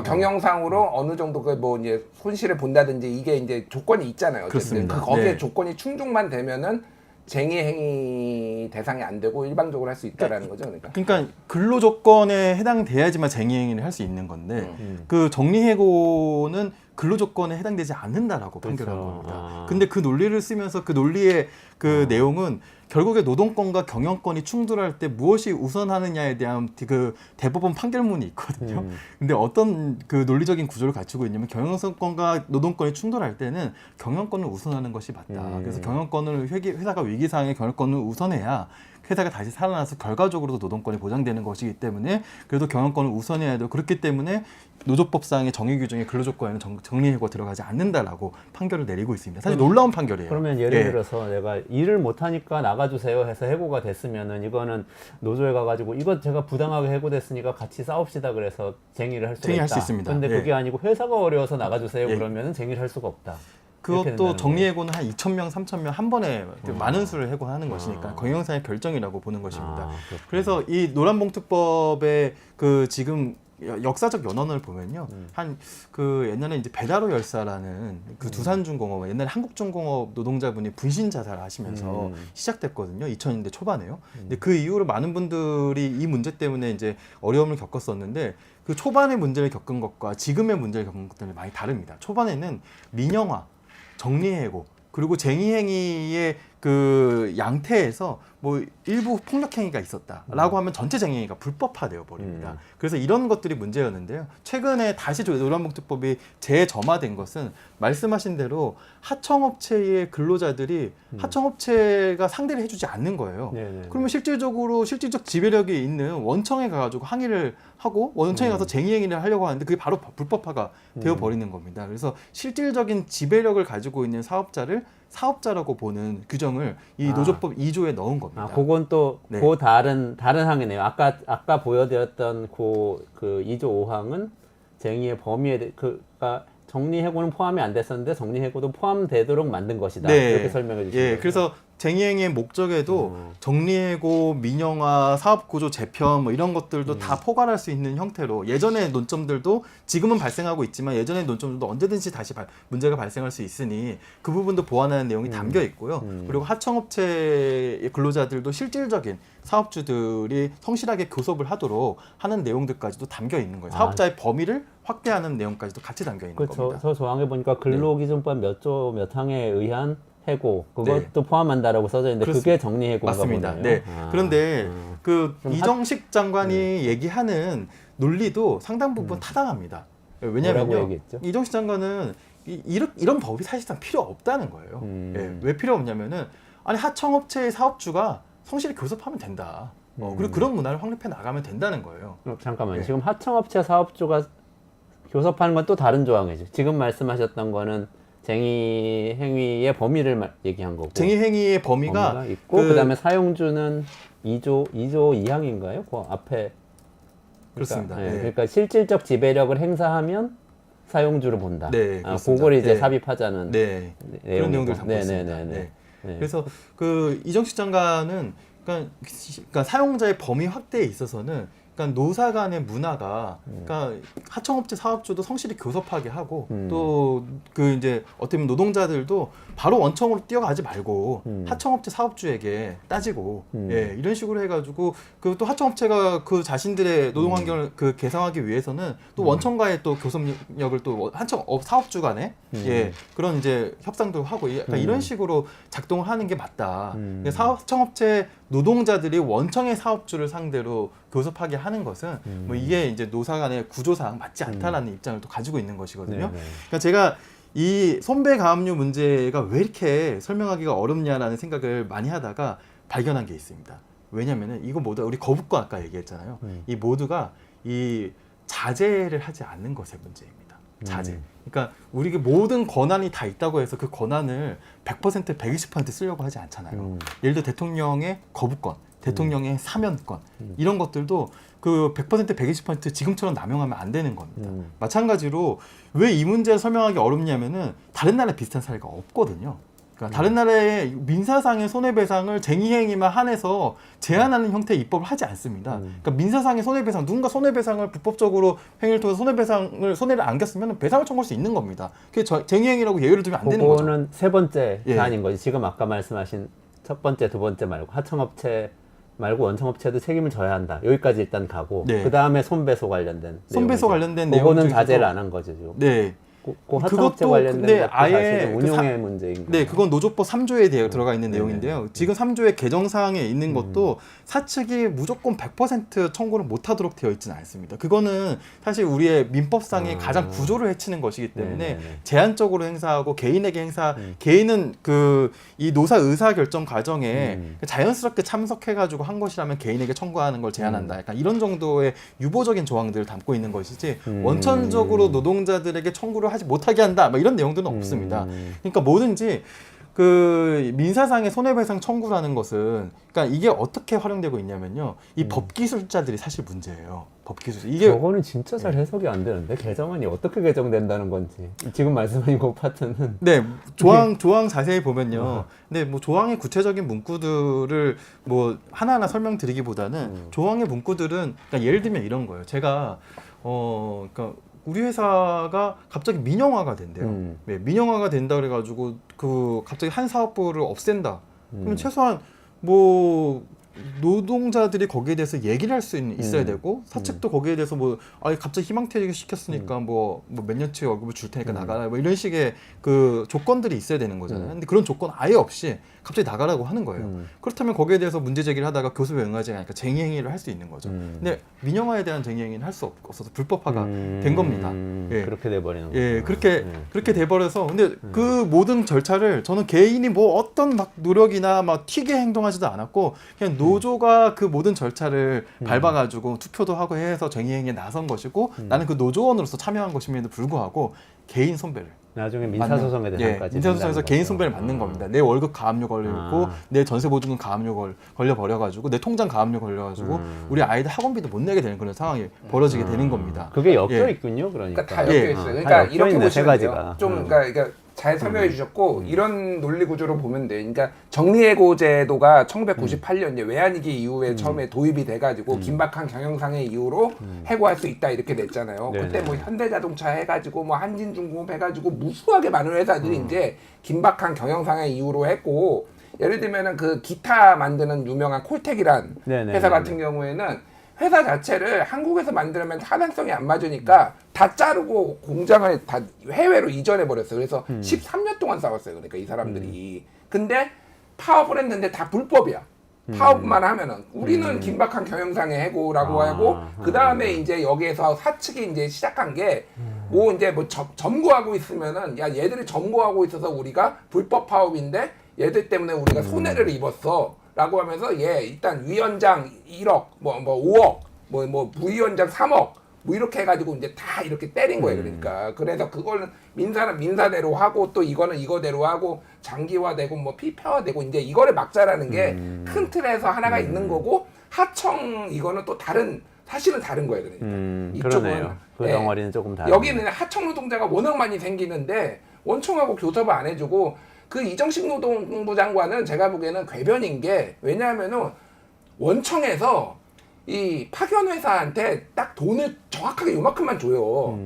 경영상으로 어느 정도 그 뭐 이제 손실을 본다든지 이게 이제 조건이 있잖아요. 어쨌든 그렇습니다. 거기에 네. 조건이 충족만 되면은 쟁의 행위 대상이 안 되고 일방적으로 할 수 있다라는 거죠. 그러니까 근로조건에 해당돼야지만 쟁의행위를 할 수 있는 건데 그 정리해고는 근로조건에 해당되지 않는다라고 그렇죠. 판결한 겁니다. 아. 근데 그 논리를 쓰면서 그 논리의 그 내용은 결국에 노동권과 경영권이 충돌할 때 무엇이 우선하느냐에 대한 그 대법원 판결문이 있거든요. 근데 어떤 그 논리적인 구조를 갖추고 있냐면 경영권과 노동권이 충돌할 때는 경영권을 우선하는 것이 맞다. 그래서 경영권을 회사가 위기 상황에 경영권을 우선해야 회사가 다시 살아나서 결과적으로도 노동권이 보장되는 것이기 때문에 그래도 경영권을 우선해야 되고 그렇기 때문에 노조법상의 정의 규정에 근로조건에는 정리해고가 들어가지 않는다라고 판결을 내리고 있습니다. 사실 놀라운 판결이에요. 그러면 예를 예. 들어서 내가 일을 못하니까 나가주세요 해서 해고가 됐으면은 이거는 노조에 가가지고 이거 제가 부당하게 해고됐으니까 같이 싸웁시다 그래서 쟁의를 할 수가 쟁의할 있다. 수 있습니다. 근데 예. 그게 아니고 회사가 어려워서 나가주세요 예. 그러면은 쟁의를 할 수가 없다. 이렇게 그것도 된다는 정리해고는 한 2,000명, 3,000명 한 번에 많은 수를 해고하는 것이니까 경영상의 결정이라고 보는 것입니다. 아, 그렇구나. 그래서 이 노란봉투법의 그 지금 역사적 연원을 보면요, 한 그 옛날에 이제 배다로 열사라는 그 두산중공업 옛날에 한국중공업 노동자분이 분신 자살하시면서 시작됐거든요. 2000년대 초반에요. 근데 그 이후로 많은 분들이 이 문제 때문에 이제 어려움을 겪었었는데 그 초반의 문제를 겪은 것과 지금의 문제를 겪은 것들이 많이 다릅니다. 초반에는 민영화, 정리해고 그리고 쟁의행위의 그 양태에서 뭐 일부 폭력행위가 있었다라고 하면 전체 쟁의행위가 불법화되어 버립니다. 그래서 이런 것들이 문제였는데요. 최근에 다시 노란봉투법이 재점화된 것은 말씀하신 대로 하청업체의 근로자들이 하청업체가 상대를 해주지 않는 거예요. 네네. 그러면 실질적 지배력이 있는 원청에 가가지고 항의를 하고 원청에 가서 쟁의행위를 하려고 하는데 그게 바로 불법화가 되어 버리는 겁니다. 그래서 실질적인 지배력을 가지고 있는 사업자라고 보는 규정을 이 노조법 2조에 넣은 겁니다. 아, 그건 또 네. 그 다른 항이네요. 아까 보여드렸던 그 2조 5항은 쟁의의 범위에 그가 정리해고는 포함이 안 됐었는데 정리해고도 포함되도록 만든 것이다. 이렇게 설명해 주시면 예, 그래서 쟁의행위의 목적에도 정리해고, 민영화, 사업구조 재편 뭐 이런 것들도 다 포괄할 수 있는 형태로 예전의 논점들도 지금은 발생하고 있지만 예전의 논점들도 언제든지 다시 문제가 발생할 수 있으니 그 부분도 보완하는 내용이 담겨 있고요. 그리고 하청업체 근로자들도 실질적인 사업주들이 성실하게 교섭을 하도록 하는 내용들까지도 담겨 있는 거예요. 사업자의 범위를 확대하는 내용까지도 같이 담겨 있는 겁니다. 저 조항에 보니까 근로기준법 몇 조 몇 항에 의한 해고 그것도 포함한다라고 써져 있는데 그렇습니다. 그게 정리해고인가 맞습니다. 보네요. 네. 그런데 그 좀 이정식 장관이 얘기하는 논리도 상당 부분 타당합니다. 뭐라고 왜냐면요, 얘기했죠? 이정식 장관은 이런 법이 사실상 필요 없다는 거예요. 예, 왜 필요 없냐면은 아니 하청업체의 사업주가 성실히 교섭하면 된다. 그리고 그런 문화를 확립해 나가면 된다는 거예요. 잠깐만요. 네. 지금 하청업체 사업주가 교섭하는 건 또 다른 조항이죠. 지금 말씀하셨던 거는 쟁의 행위의 범위를 얘기한 거고. 쟁의 행위의 범위가 있고 그다음에 사용주는 2조 2항인가요? 그 앞에 그렇습니다. 그러니까, 네. 그러니까 실질적 지배력을 행사하면 사용주를 본다. 네, 그렇습니다. 그걸 이제 네. 삽입하자는 네. 그런 내용들 담고 있습니다. 네네네. 네. 그래서 그 이정식 장관은 그러니까 사용자의 범위 확대에 있어서는 그러니까 노사 간의 문화가 그러니까 하청업체 사업주도 성실히 교섭하게 하고 또 그 이제 어떻게 보면 노동자들도 바로 원청으로 뛰어가지 말고 하청업체 사업주에게 따지고 예, 이런 식으로 해가지고 그 또 하청업체가 그 자신들의 노동 환경을 그 개선하기 위해서는 또 원청과의 또 교섭력을 또 하청업 사업주 간에 예, 그런 이제 협상도 하고 약간 이런 식으로 작동을 하는 게 맞다. 하청업체 노동자들이 원청의 사업주를 상대로 교섭하게 하는 것은 뭐 이게 이제 노사 간의 구조상 맞지 않다라는 입장을 또 가지고 있는 것이거든요. 그러니까 제가 이 손배 가압류 문제가 왜 이렇게 설명하기가 어렵냐라는 생각을 많이 하다가 발견한 게 있습니다. 왜냐면은 이거 모두 우리 거부권 아까 얘기했잖아요. 이 모두가 이 자제를 하지 않는 것의 문제입니다. 자제. 그러니까 우리에게 모든 권한이 다 있다고 해서 그 권한을 100% 120% 쓰려고 하지 않잖아요. 예를 들어 대통령의 거부권, 대통령의 사면권 이런 것들도 그 100% 120% 지금처럼 남용하면 안 되는 겁니다. 마찬가지로 왜 이 문제를 설명하기 어렵냐면은 다른 나라에 비슷한 사례가 없거든요. 그러니까 다른 나라의 민사상의 손해배상을 쟁의행위만 한해서 제한하는 형태의 입법을 하지 않습니다. 그러니까 민사상의 손해배상, 누군가 손해배상을 불법적으로 행위를 통해서 손해를 안겼으면 배상을 청구할 수 있는 겁니다. 그게 쟁의행위라고 예외를 두면 안 되는 거죠. 그거는 세 번째 예. 사안인 거지. 지금 아까 말씀하신 첫 번째, 두 번째 말고 하청업체 말고 원청업체도 책임을 져야 한다. 여기까지 일단 가고 네. 그 다음에 손배소 관련된 손배소 내용이죠. 관련된 내용 그거는 중에서도 자제를 안 한 거죠. 지금. 네. 그 하청업체 그것도 관련된 근데 것도 아예 사실은 그 운용의 문제인 거예요. 네, 그건 노조법 3조에 들어가 있는 내용인데요. 지금 3조의 개정사항에 있는 것도 사측이 무조건 100% 청구를 못하도록 되어 있지는 않습니다. 그거는 사실 우리의 민법상의 가장 구조를 해치는 것이기 때문에 네네네. 제한적으로 행사하고 개인에게 개인은 그 이 노사 의사 결정 과정에 자연스럽게 참석해가지고 한 것이라면 개인에게 청구하는 걸 제한한다. 약간 이런 정도의 유보적인 조항들을 담고 있는 것이지 원천적으로 노동자들에게 청구를 하지 못하게 한다. 막 이런 내용들은 없습니다. 그러니까 뭐든지 그 민사상의 손해배상 청구라는 것은 그러니까 이게 어떻게 활용되고 있냐면요. 이 법기술자들이 사실 문제예요. 법기술자. 이게 저거는 진짜 잘 해석이 안 되는데 개정안이 어떻게 개정된다는 건지 지금 말씀하신 그 파트는 네, 조항 자세히 보면요. 근데 뭐 조항의 구체적인 문구들을 뭐 하나하나 설명드리기보다는 조항의 문구들은 그러니까 예를 들면 이런 거예요. 제가 그러니까 우리 회사가 갑자기 민영화가 된대요. 네, 민영화가 된다 그래가지고 그 갑자기 한 사업부를 없앤다. 그러면 최소한 뭐 노동자들이 거기에 대해서 얘기를 할 수 있어야 되고 사측도 거기에 대해서 뭐 갑자기 희망퇴직 시켰으니까 뭐 몇 년치 월급을 줄 테니까 나가라 뭐 이런 식의 그 조건들이 있어야 되는 거잖아요. 근데 그런 조건 아예 없이 갑자기 나가라고 하는 거예요. 그렇다면 거기에 대해서 문제 제기를 하다가 교섭에 응하지 않으니까 쟁의 행위를 할 수 있는 거죠. 근데 민영화에 대한 쟁의 행위는 할 수 없어서 불법화가 된 겁니다. 예. 그렇게 돼버리는 예, 거예요. 그렇게 돼버려서 근데 그 모든 절차를 저는 개인이 뭐 어떤 막 노력이나 막 튀게 행동하지도 않았고 그냥 노조가 그 모든 절차를 밟아가지고 투표도 하고 해서 쟁의행위에 나선 것이고 나는 그 노조원으로서 참여한 것임에도 불구하고 개인 손배를 나중에 민사소송에 대해서까지 민사소송에서 개인 손배를 맞는 겁니다. 내 월급 가압류 걸리고 내 전세보증금 가압류 걸려버려가지고 내 통장 가압류 걸려가지고 우리 아이들 학원비도 못 내게 되는 그런 상황이 벌어지게 되는 겁니다. 그게 엮여 예. 있군요. 그러니까 그러니까 다 엮여 있어요. 다 그러니까 엮여 이렇게 있네, 세 보시면 가지가. 돼요. 좀 그러니까 잘 설명해 주셨고 이런 논리 구조로 보면 돼. 그러니까 정리해고 제도가 1998년 이제 외환위기 이후에 처음에 도입이 돼가지고 긴박한 경영상의 이유로 해고할 수 있다 이렇게 됐잖아요. 네네. 그때 뭐 현대자동차 해가지고 뭐 한진중공업 해가지고 무수하게 많은 회사들이 이제 긴박한 경영상의 이유로 했고 예를 들면은 그 기타 만드는 유명한 콜텍이란 네네. 회사 같은 경우에는 회사 자체를 한국에서 만들면 타당성이 안 맞으니까 다 자르고 공장을 다 해외로 이전해 버렸어요. 그래서 13년 동안 싸웠어요. 그러니까 이 사람들이. 근데 파업을 했는데 다 불법이야. 파업만 하면은 우리는 긴박한 경영상의 해고라고 하고 그 다음에 이제 여기에서 사측이 이제 시작한 게 뭐 이제 뭐 점거하고 있으면은 야 얘들이 점거하고 있어서 우리가 불법 파업인데 얘들 때문에 우리가 손해를 입었어. 라고 하면서 예 일단 위원장 1억 뭐 5억 뭐 부위원장 3억 뭐 이렇게 해가지고 이제 다 이렇게 때린 거예요. 그러니까 그래서 그거는 민사는 민사대로 하고 또 이거는 이거대로 하고 장기화되고 뭐 피폐화되고 이제 이거를 막자라는 게 큰 틀에서 하나가 있는 거고 하청 이거는 또 다른 사실은 다른 거예요. 그러니까 그러네요. 그 예, 덩어리는 조금 다르. 여기는 하청 노동자가 워낙 많이 생기는데 원청하고 교섭을 안 해주고 그 이정식 노동부 장관은 제가 보기에는 궤변인 게 왜냐하면은 원청에서 이 파견 회사한테 딱 돈을 정확하게 요만큼만 줘요.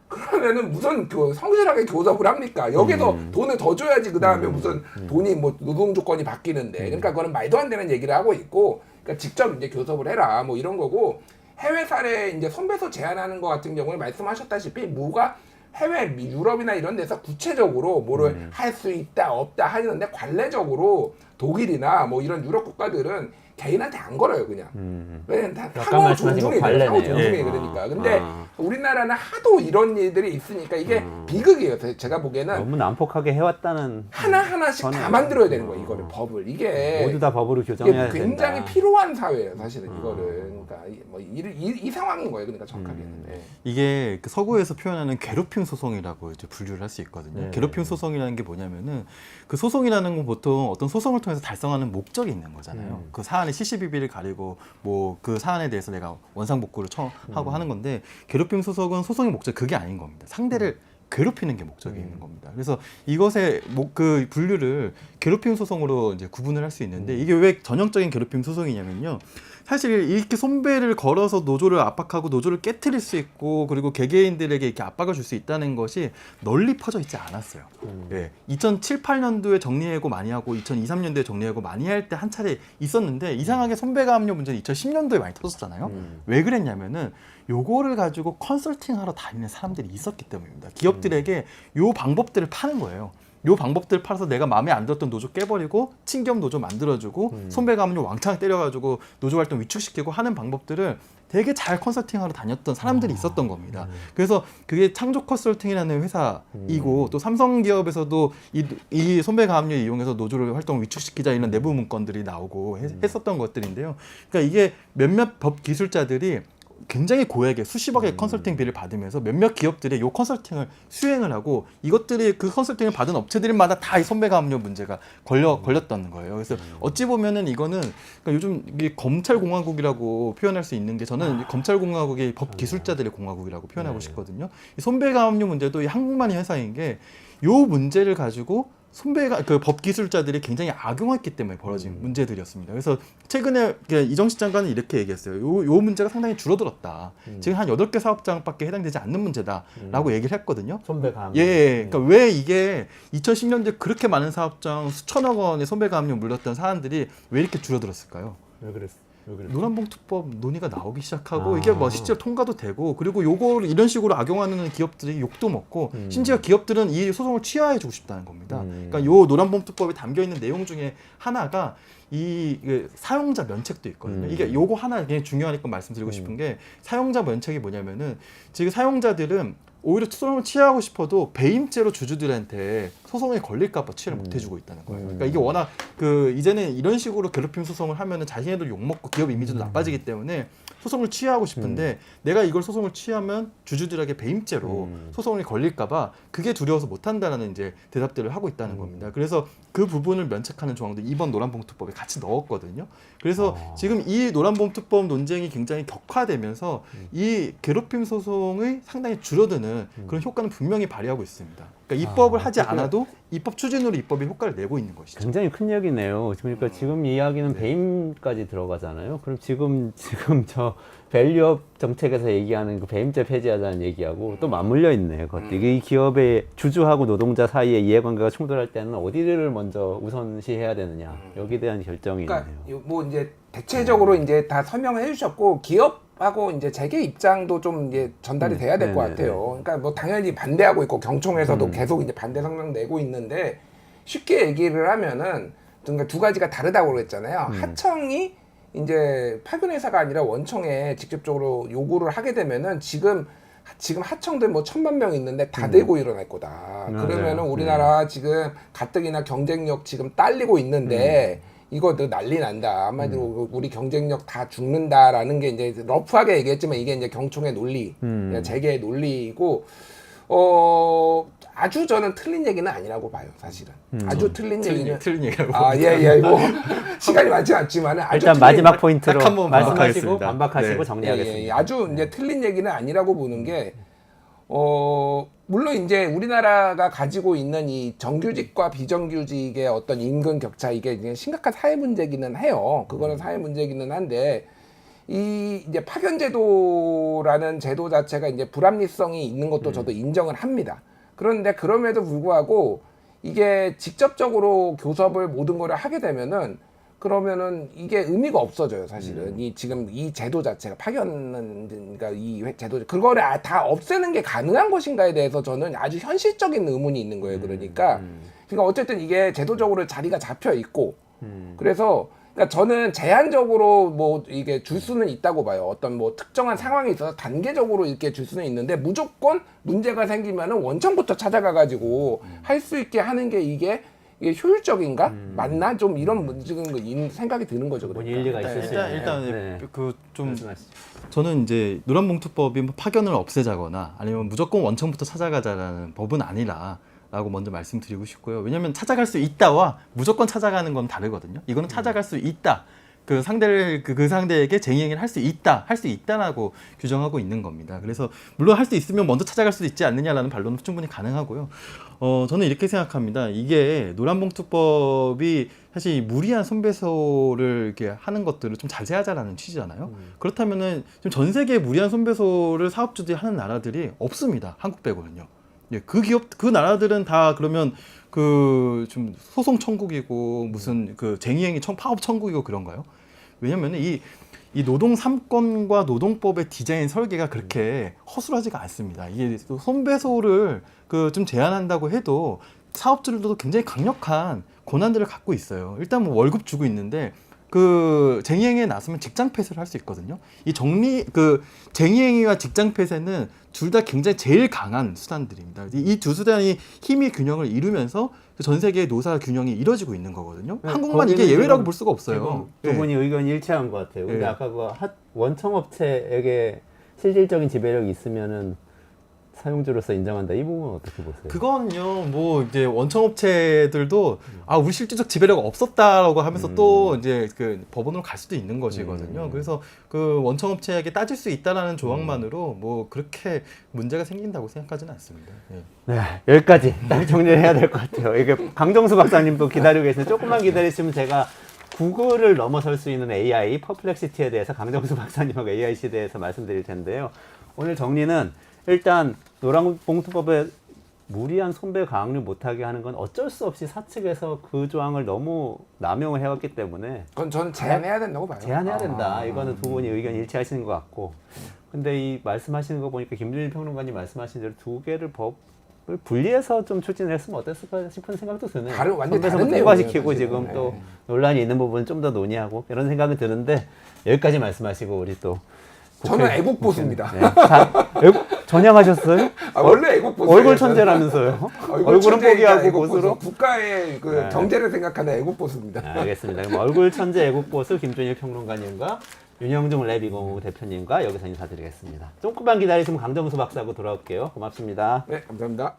그러면은 무슨 성실하게 교섭을 합니까? 여기서 돈을 더 줘야지 그 다음에 무슨 돈이 뭐 노동 조건이 바뀌는데 그러니까 그거는 말도 안 되는 얘기를 하고 있고 그러니까 직접 이제 교섭을 해라 뭐 이런 거고 해외 사례 이제 손배소 제한하는 거 같은 경우에 말씀하셨다시피 뭐가 해외 유럽이나 이런 데서 구체적으로 뭐를 할 수 있다 없다 하는데 관례적으로 독일이나 뭐 이런 유럽 국가들은 개인한테 안 걸어요 그냥. 왜냐면 다 아까 상호 말씀하신 거 존중이 관례네요. 상호 존중이 예. 그러니까. 근데 아. 우리나라는 하도 이런 일들이 있으니까 이게 비극이에요. 제가 보기에는 너무 난폭하게 해왔다는. 하나씩 다 저는- 만들어야 되는 거예요. 이거를 법을. 이게 모두 다 법으로 교정해야 이게 된다. 굉장히 필요한 사회예요, 사실은 이거를. 그러니까 이 상황인 거예요, 그러니까 정확하게는. 예. 이게 그 서구에서 표현하는 괴롭힘 소송이라고 이제 분류를 할 수 있거든요. 네. 괴롭힘 소송이라는 게 뭐냐면은 그 소송이라는 건 보통 어떤 소송을 통해서 달성하는 목적이 있는 거잖아요. 그 사안의 시시비비를 가리고 뭐 그 사안에 대해서 내가 원상복구를 하고 하는 건데 괴롭힘 소송은 소송의 목적 그게 아닌 겁니다. 상대를 괴롭히는 게 목적이 있는 겁니다. 그래서 이것의 그 분류를 괴롭힘 소송으로 이제 구분을 할 수 있는데 이게 왜 전형적인 괴롭힘 소송이냐면요. 사실 이렇게 손배를 걸어서 노조를 압박하고 노조를 깨트릴 수 있고 그리고 개개인들에게 이렇게 압박을 줄 수 있다는 것이 널리 퍼져 있지 않았어요. 예, 2007, 8년도에 정리해고 많이 하고 2002, 3년도에 정리해고 많이 할 때 한 차례 있었는데 이상하게 손배가 압류 문제는 2010년도에 많이 터졌잖아요. 왜 그랬냐면은 요거를 가지고 컨설팅하러 다니는 사람들이 있었기 때문입니다. 기업들에게 요 방법들을 파는 거예요. 요 방법들을 팔아서 내가 마음에 안 들었던 노조 깨버리고 친겸 노조 만들어주고 손배가 압류 왕창 때려가지고 노조 활동 위축시키고 하는 방법들을 되게 잘 컨설팅하러 다녔던 사람들이 있었던 겁니다. 그래서 그게 창조 컨설팅이라는 회사이고 또 삼성 기업에서도 이 손배가 압류 이용해서 노조를 활동 위축시키자 이런 내부 문건들이 나오고 했었던 것들인데요. 그러니까 이게 몇몇 법 기술자들이 굉장히 고액의 수십억의 컨설팅비를 받으면서 몇몇 기업들이 이 컨설팅을 수행을 하고 이것들이 그 컨설팅을 받은 업체들마다 다 이 손배가 압류 문제가 걸렸던 거예요. 그래서 어찌 보면은 이거는 그러니까 요즘 이게 검찰공화국이라고 표현할 수 있는 게 저는 검찰공화국의 법 기술자들의 공화국이라고 표현하고 싶거든요. 이 손배가 압류 문제도 이 한국만의 회사인 게 이 문제를 가지고 손배가 그 법 기술자들이 굉장히 악용했기 때문에 벌어진 문제들이었습니다. 그래서 최근에 이정식 장관은 이렇게 얘기했어요. 요 문제가 상당히 줄어들었다. 지금 한 8개 사업장밖에 해당되지 않는 문제다라고 얘기를 했거든요. 손배가 압류. 예, 그러니까 왜 이게 2010년도에 그렇게 많은 사업장 수천억 원의 손배가 압류 물렸던 사안들이 왜 이렇게 줄어들었을까요? 왜 그랬어? 노란봉투법 논의가 나오기 시작하고 이게 뭐 실제로 통과도 되고 그리고 요거를 이런 식으로 악용하는 기업들이 욕도 먹고 심지어 기업들은 이 소송을 취하해주고 싶다는 겁니다. 그러니까 요 노란봉투법에 담겨 있는 내용 중에 하나가 이 사용자 면책도 있거든요. 이게 요거 하나 굉장히 중요하니까 말씀드리고 싶은 게 사용자 면책이 뭐냐면은 지금 사용자들은 오히려 소송을 취하하고 싶어도 배임죄로 주주들한테 소송에 걸릴까봐 취하를 못 해주고 있다는 거예요. 그러니까 이게 워낙 이제는 이런 식으로 괴롭힘 소송을 하면은 자신들도 욕먹고 기업 이미지도 나빠지기 때문에 소송을 취하하고 싶은데 내가 이걸 소송을 취하면 주주들에게 배임죄로 소송을 걸릴까봐 그게 두려워서 못한다라는 이제 대답들을 하고 있다는 겁니다. 그래서 그 부분을 면책하는 조항도 이번 노란봉투법에 같이 넣었거든요. 그래서 지금 이 노란봉투법 논쟁이 굉장히 격화되면서 이 괴롭힘 소송의 상당히 줄어드는 그런 효과는 분명히 발휘하고 있습니다. 그러니까 입법을 하지 않아도 입법 추진으로 입법이 효과를 내고 있는 것이죠. 굉장히 큰 얘기네요. 그러니까 지금 이야기는 배임까지 들어가잖아요. 그럼 지금 저 밸류업 정책에서 얘기하는 그 배임죄 폐지하자는 얘기하고 또 맞물려 있네요. 그것도 이게 이 기업의 주주하고 노동자 사이에 이해관계가 충돌할 때는 어디를 먼저 우선시해야 되느냐 여기에 대한 결정이 그러니까 있네요. 뭐 이제 대체적으로 이제 다 설명을 해주셨고 기업하고 이제 재계 입장도 좀 이제 전달이 돼야 될 것 네네네. 같아요. 그러니까 뭐 당연히 반대하고 있고 경총에서도 계속 이제 반대 성명 내고 있는데 쉽게 얘기를 하면은 그러니까 두 가지가 다르다고 그랬잖아요. 하청이 이제 파견회사가 아니라 원청에 직접적으로 요구를 하게 되면은 지금 하청들 뭐 1,000만 명 있는데 다 대고 일어날 거다. 그러면은 우리나라 지금 가뜩이나 경쟁력 지금 딸리고 있는데 이거 너 난리 난다. 한마디로 우리 경쟁력 다 죽는다라는 게 이제 러프하게 얘기했지만 이게 이제 경총의 논리, 재계의 논리이고 아주 저는 틀린 얘기는 아니라고 봐요, 사실은. 아주 틀린 얘기는 틀린 얘기라고 예, 뭐 시간이 많지 않지만 아주 일단 틀린 마지막 포인트로 딱 한번 말씀하시고 반박하겠습니다. 반박하시고 네. 정리하겠습니다. 아주 이제 틀린 얘기는 아니라고 보는 게 물론 이제 우리나라가 가지고 있는 이 정규직과 비정규직의 어떤 임금 격차 이게 이제 심각한 사회 문제기는 해요. 그거는 사회 문제기는 한데 이 이제 파견제도라는 제도 자체가 이제 불합리성이 있는 것도 저도 인정을 합니다. 그런데 그럼에도 불구하고 이게 직접적으로 교섭을 모든 거를 하게 되면은 그러면은 이게 의미가 없어져요, 사실은. 이 지금 이 제도 자체가 파견은 그러니까 이 제도 그거를 다 없애는 게 가능한 것인가에 대해서 저는 아주 현실적인 의문이 있는 거예요. 그러니까 어쨌든 이게 제도적으로 자리가 잡혀 있고 그래서 그러니까 저는 제한적으로 뭐 이게 줄 수는 있다고 봐요. 어떤 뭐 특정한 상황이 있어서 단계적으로 이렇게 줄 수는 있는데 무조건 문제가 생기면은 원청부터 찾아가 가지고 할 수 있게 하는 게 이게 효율적인가? 맞나? 좀 이런 지금 생각이 드는 거죠. 뭐 그러니까. 일리가 있을 수 있네요. 일단 네. 그 좀 말씀하시죠. 저는 이제 노란봉투법이 뭐 파견을 없애자거나 아니면 무조건 원청부터 찾아가자라는 법은 아니라라고 먼저 말씀드리고 싶고요. 왜냐하면 찾아갈 수 있다와 무조건 찾아가는 건 다르거든요. 이거는 찾아갈 수 있다. 그 상대를 그 상대에게 쟁의행위를 할 수 있다라고 규정하고 있는 겁니다. 그래서 물론 할 수 있으면 먼저 찾아갈 수도 있지 않느냐라는 반론은 충분히 가능하고요. 저는 이렇게 생각합니다. 이게 노란봉투법이 사실 무리한 손배소를 이렇게 하는 것들을 좀 자제하자라는 취지잖아요. 그렇다면은 지금 전 세계 무리한 손배소를 사업주들이 하는 나라들이 없습니다. 한국 빼고는요. 예, 그 나라들은 다 그러면 그 좀 소송 천국이고 무슨 그 쟁의행위 파업 천국이고 그런가요? 왜냐면은 이 노동 3권과 노동법의 디자인 설계가 그렇게 허술하지가 않습니다. 이게 또 손배소를 그 좀 제한한다고 해도 사업주들도 굉장히 강력한 권한들을 갖고 있어요. 일단 뭐 월급 주고 있는데 그 쟁의행위에 나서면 직장 폐쇄를 할 수 있거든요. 이 쟁의행위와 직장 폐쇄는 둘 다 굉장히 제일 강한 수단들입니다. 이 두 수단이 힘의 균형을 이루면서 전 세계의 노사 균형이 이루어지고 있는 거거든요. 네, 한국만 이게 거기는 예외라고 지금 볼 수가 없어요. 두 분이 의견이 일치한 것 같아요. 근데 네. 아까 그 원청업체에게 실질적인 지배력이 있으면은 사용주로서 인정한다. 이 부분은 어떻게 보세요? 그건요, 뭐 이제 원청업체들도 우리 실질적 지배력 없었다라고 하면서 또 이제 그 법원으로 갈 수도 있는 것이거든요. 그래서 그 원청업체에게 따질 수 있다라는 조항만으로 뭐 그렇게 문제가 생긴다고 생각하지는 않습니다. 예. 네, 여기까지 딱 정리를 해야 될 것 같아요. 이게 강정수 박사님도 기다리고 계시는데 조금만 기다리시면 제가 구글을 넘어설 수 있는 AI, 퍼플렉시티에 대해서 강정수 박사님하고 AI 시대에서 말씀드릴 텐데요. 오늘 정리는 일단 노란봉투법에 무리한 손배 가항류 못하게 하는 건 어쩔 수 없이 사측에서 그 조항을 너무 남용을 해왔기 때문에 그건 저는 제한해야 된다고 봐요. 제한해야 된다. 이거는 두 분이 의견 일치하시는 것 같고. 근데 이 말씀하시는 거 보니까 김준일 평론가님 말씀하신 대로 두 개를 법을 분리해서 좀 추진을 했으면 어땠을까 싶은 생각도 드네요. 완전 다른 선배성을 내용이에요, 통과시키고 사실은. 지금 네. 또 논란이 있는 부분 좀 더 논의하고 이런 생각이 드는데 여기까지 말씀하시고 우리 또 저는 애국 보수입니다. 네. 전향하셨어요? 원래 애국 보수. 얼굴 천재라면서요? 얼굴은 포기하고 보수로? 국가의 그 경제를 생각하는 애국 보수입니다. 알겠습니다. 그럼 얼굴 천재 애국 보수 김준일 평론가님과 윤영중 랩2055 대표님과 여기서 인사드리겠습니다. 조금만 기다리시면 강정수 박사하고 돌아올게요. 고맙습니다. 네, 감사합니다.